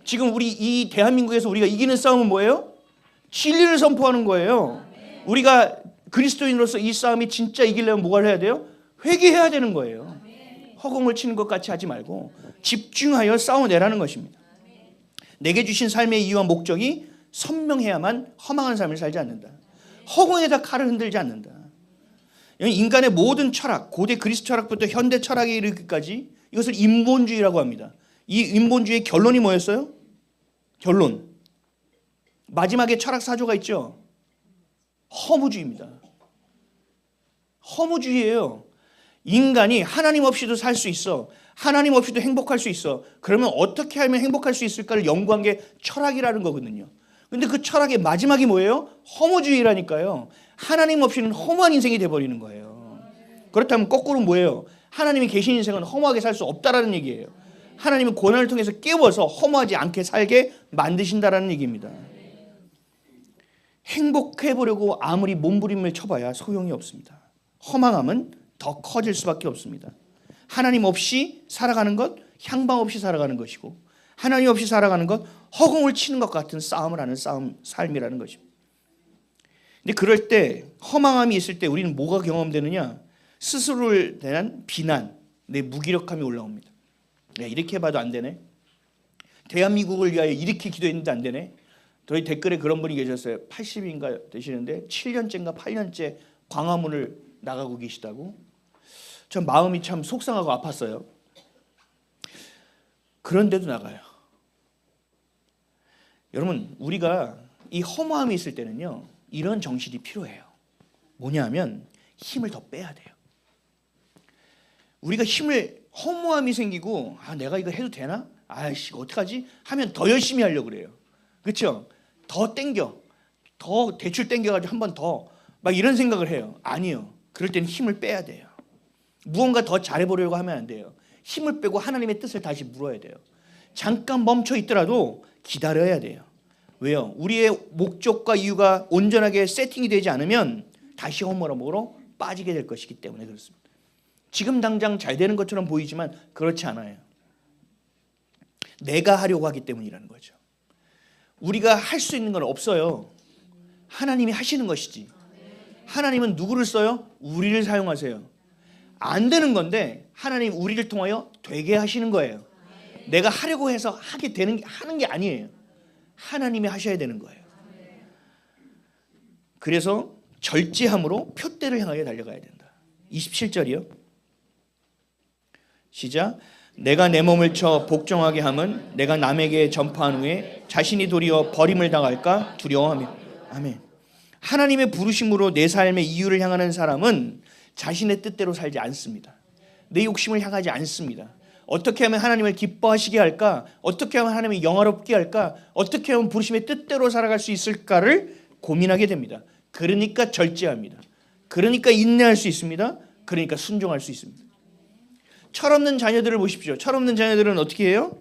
지금 우리 이 대한민국에서 우리가 이기는 싸움은 뭐예요? 진리를 선포하는 거예요. 우리가 그리스도인으로서 이 싸움이 진짜 이기려면 뭐가 해야 돼요? 회개해야 되는 거예요. 허공을 치는 것 같이 하지 말고 집중하여 싸워내라는 것입니다. 내게 주신 삶의 이유와 목적이 선명해야만 허망한 삶을 살지 않는다. 허공에다 칼을 흔들지 않는다. 인간의 모든 철학, 고대 그리스 철학부터 현대 철학에 이르기까지 이것을 인본주의라고 합니다. 이 인본주의의 결론이 뭐였어요? 결론. 마지막에 철학 사조가 있죠. 허무주의입니다. 허무주의예요. 인간이 하나님 없이도 살 수 있어. 하나님 없이도 행복할 수 있어. 그러면 어떻게 하면 행복할 수 있을까를 연구한 게 철학이라는 거거든요. 근데 그 철학의 마지막이 뭐예요? 허무주의라니까요. 하나님 없이는 허무한 인생이 돼버리는 거예요. 그렇다면 거꾸로 뭐예요? 하나님이 계신 인생은 허무하게 살 수 없다라는 얘기예요. 하나님은 고난을 통해서 깨워서 허무하지 않게 살게 만드신다라는 얘기입니다. 행복해 보려고 아무리 몸부림을 쳐봐야 소용이 없습니다. 허망함은 더 커질 수밖에 없습니다. 하나님 없이 살아가는 것, 향방 없이 살아가는 것이고, 하나님 없이 살아가는 것, 허공을 치는 것 같은 싸움을 하는 삶이라는 것입니다. 근데 그럴 때, 허망함이 있을 때 우리는 뭐가 경험되느냐? 스스로를 대한 비난, 내 무기력함이 올라옵니다. 야, 이렇게 해봐도 안 되네. 대한민국을 위하여 이렇게 기도했는데 안 되네. 저희 댓글에 그런 분이 계셨어요. 80인가 되시는데 7년째인가 8년째 광화문을 나가고 계시다고. 전 마음이 참 속상하고 아팠어요. 그런데도 나가요. 여러분, 우리가 이 허무함이 있을 때는요, 이런 정신이 필요해요. 뭐냐면 힘을 더 빼야 돼요. 우리가 허무함이 생기고, 내가 이거 해도 되나? 아이씨, 어떡하지? 하면 더 열심히 하려고 그래요. 그렇죠? 더 땡겨. 더 대출 땡겨가지고 한 번 더. 막 이런 생각을 해요. 아니요. 그럴 때는 힘을 빼야 돼요. 무언가 더 잘해보려고 하면 안 돼요. 힘을 빼고 하나님의 뜻을 다시 물어야 돼요. 잠깐 멈춰 있더라도 기다려야 돼요. 왜요? 우리의 목적과 이유가 온전하게 세팅이 되지 않으면 다시 허무함으로 빠지게 될 것이기 때문에 그렇습니다. 지금 당장 잘 되는 것처럼 보이지만 그렇지 않아요. 내가 하려고 하기 때문이라는 거죠. 우리가 할 수 있는 건 없어요. 하나님이 하시는 것이지. 하나님은 누구를 써요? 우리를 사용하세요. 안 되는 건데 하나님 우리를 통하여 되게 하시는 거예요. 내가 하려고 해서 하는 게 아니에요. 하나님이 하셔야 되는 거예요. 그래서 절제함으로 표대를 향하여 달려가야 된다. 27절이요. 시작. 내가 내 몸을 쳐 복종하게 함은 내가 남에게 전파한 후에 자신이 도리어 버림을 당할까 두려워하며. 아멘. 하나님의 부르심으로 내 삶의 이유를 향하는 사람은 자신의 뜻대로 살지 않습니다. 내 욕심을 향하지 않습니다. 어떻게 하면 하나님을 기뻐하시게 할까? 어떻게 하면 하나님을 영화롭게 할까? 어떻게 하면 부르심의 뜻대로 살아갈 수 있을까를 고민하게 됩니다. 그러니까 절제합니다. 그러니까 인내할 수 있습니다. 그러니까 순종할 수 있습니다. 철없는 자녀들을 보십시오. 철없는 자녀들은 어떻게 해요?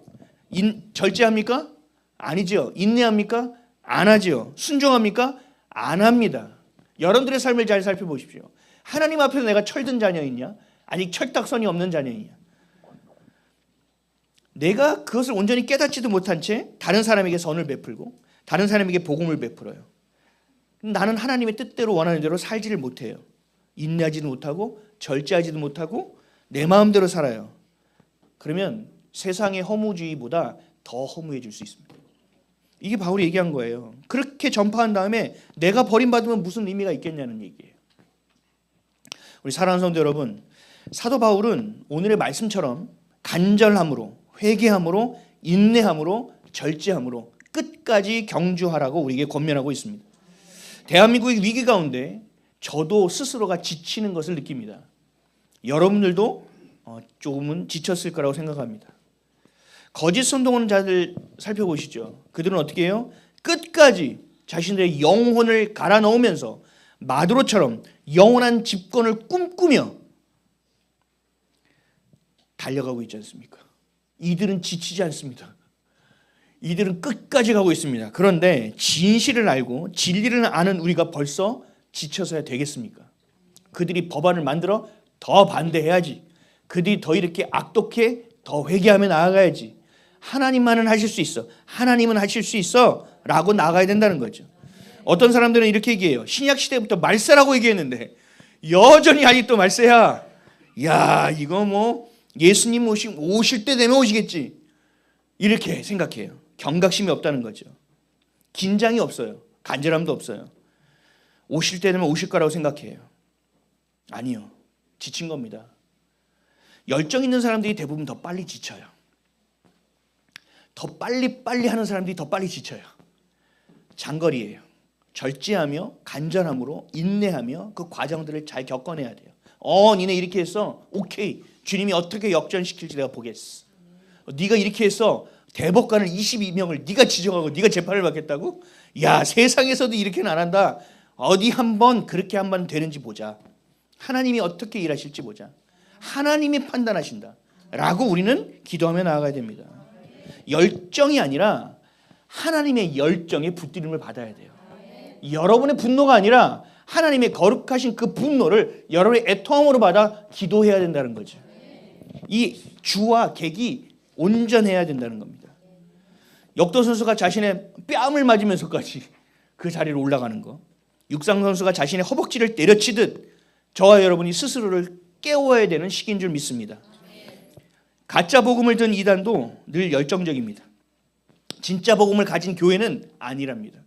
절제합니까? 아니죠. 인내합니까? 안 하죠. 순종합니까? 안 합니다. 여러분들의 삶을 잘 살펴보십시오. 하나님 앞에서 내가 철든 자녀이냐? 아니 철딱선이 없는 자녀이냐? 내가 그것을 온전히 깨닫지도 못한 채 다른 사람에게 선을 베풀고 다른 사람에게 복음을 베풀어요. 나는 하나님의 뜻대로 원하는 대로 살지를 못해요. 인내하지도 못하고 절제하지도 못하고 내 마음대로 살아요. 그러면 세상의 허무주의보다 더 허무해질 수 있습니다. 이게 바울이 얘기한 거예요. 그렇게 전파한 다음에 내가 버림받으면 무슨 의미가 있겠냐는 얘기예요. 우리 사랑하는 성도 여러분, 사도 바울은 오늘의 말씀처럼 간절함으로, 회개함으로, 인내함으로, 절제함으로 끝까지 경주하라고 우리에게 권면하고 있습니다. 대한민국의 위기 가운데 저도 스스로가 지치는 것을 느낍니다. 여러분들도 조금은 지쳤을 거라고 생각합니다. 거짓 선동하는 자들 살펴보시죠. 그들은 어떻게 해요? 끝까지 자신들의 영혼을 갈아 넣으면서 마두로처럼 영원한 집권을 꿈꾸며 달려가고 있지 않습니까? 이들은 지치지 않습니다. 이들은 끝까지 가고 있습니다. 그런데 진실을 알고 진리를 아는 우리가 벌써 지쳐서야 되겠습니까? 그들이 법안을 만들어 더 반대해야지. 그들이 더 이렇게 악독해 더 회개하며 나아가야지. 하나님만은 하실 수 있어. 하나님은 하실 수 있어. 라고 나가야 된다는 거죠. 어떤 사람들은 이렇게 얘기해요. 신약 시대부터 말세라고 얘기했는데 여전히 아직도 말세야. 야, 이거 뭐 예수님 오실 때 되면 오시겠지. 이렇게 생각해요. 경각심이 없다는 거죠. 긴장이 없어요. 간절함도 없어요. 오실 때 되면 오실 거라고 생각해요. 아니요. 지친 겁니다. 열정 있는 사람들이 대부분 더 빨리 지쳐요. 더 빨리 하는 사람들이 더 빨리 지쳐요. 장거리예요. 절제하며 간절함으로 인내하며 그 과정들을 잘 겪어내야 돼요. 니네 이렇게 했어. 오케이. 주님이 어떻게 역전시킬지 내가 보겠어. 네가 이렇게 해서 대법관을 22명을 네가 지정하고 네가 재판을 받겠다고? 야, 세상에서도 이렇게는 안 한다. 어디 한번 그렇게 한번 되는지 보자. 하나님이 어떻게 일하실지 보자. 하나님이 판단하신다. 라고 우리는 기도하며 나아가야 됩니다. 열정이 아니라 하나님의 열정에 붙들림을 받아야 돼요. 여러분의 분노가 아니라 하나님의 거룩하신 그 분노를 여러분의 애통함으로 받아 기도해야 된다는 거죠. 이 주와 객이 온전해야 된다는 겁니다. 역도 선수가 자신의 뺨을 맞으면서까지 그 자리로 올라가는 거, 육상 선수가 자신의 허벅지를 때려치듯 저와 여러분이 스스로를 깨워야 되는 시기인 줄 믿습니다. 가짜 복음을 든 이단도 늘 열정적입니다. 진짜 복음을 가진 교회는 아니랍니다.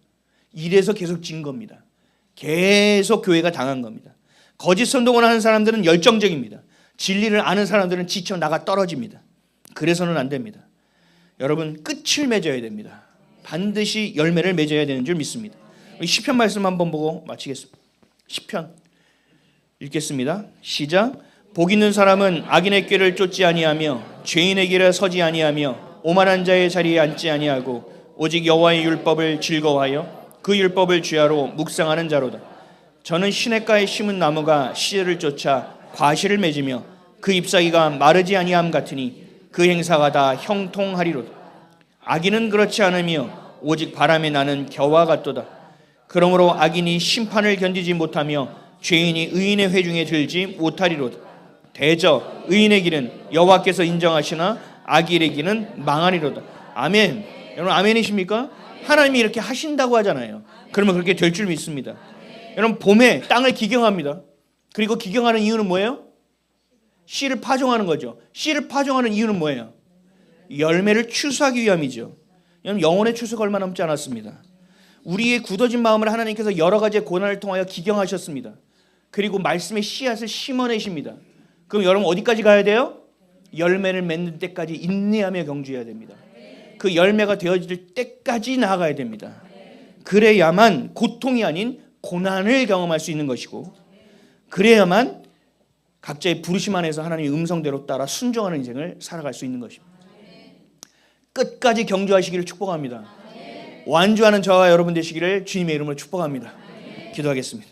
이래서 계속 진 겁니다. 계속 교회가 당한 겁니다. 거짓 선동을 하는 사람들은 열정적입니다. 진리를 아는 사람들은 지쳐 나가 떨어집니다. 그래서는 안 됩니다. 여러분, 끝을 맺어야 됩니다. 반드시 열매를 맺어야 되는 줄 믿습니다. 시편 말씀 한번 보고 마치겠습니다. 시편 읽겠습니다. 시작. 복 있는 사람은 악인의 꾀를 쫓지 아니하며 죄인의 길에 서지 아니하며 오만한 자의 자리에 앉지 아니하고 오직 여호와의 율법을 즐거워하여 그 율법을 주야로 묵상하는 자로다. 저는 시냇가에 심은 나무가 씨를 쫓아 과실을 맺으며 그 잎사귀가 마르지 아니함 같으니 그 행사가 다 형통하리로다. 악인은 그렇지 않으며 오직 바람에 나는 겨와 같도다. 그러므로 악인이 심판을 견디지 못하며 죄인이 의인의 회중에 들지 못하리로다. 대저 의인의 길은 여호와께서 인정하시나 악인의 길은 망하리로다. 아멘. 여러분 아멘이십니까? 하나님이 이렇게 하신다고 하잖아요. 그러면 그렇게 될 줄 믿습니다. 여러분 봄에 땅을 기경합니다. 그리고 기경하는 이유는 뭐예요? 씨를 파종하는 거죠. 씨를 파종하는 이유는 뭐예요? 열매를 추수하기 위함이죠. 여러분 영혼의 추수가 얼마 남지 않았습니다. 우리의 굳어진 마음을 하나님께서 여러 가지의 고난을 통하여 기경하셨습니다. 그리고 말씀의 씨앗을 심어내십니다. 그럼 여러분 어디까지 가야 돼요? 열매를 맺는 때까지 인내하며 경주해야 됩니다. 그 열매가 되어질 때까지 나아가야 됩니다. 그래야만 고통이 아닌 고난을 경험할 수 있는 것이고, 그래야만 각자의 부르심 안에서 하나님의 음성대로 따라 순종하는 인생을 살아갈 수 있는 것입니다. 끝까지 경주하시기를 축복합니다. 완주하는 저와 여러분 되시기를 주님의 이름으로 축복합니다. 기도하겠습니다.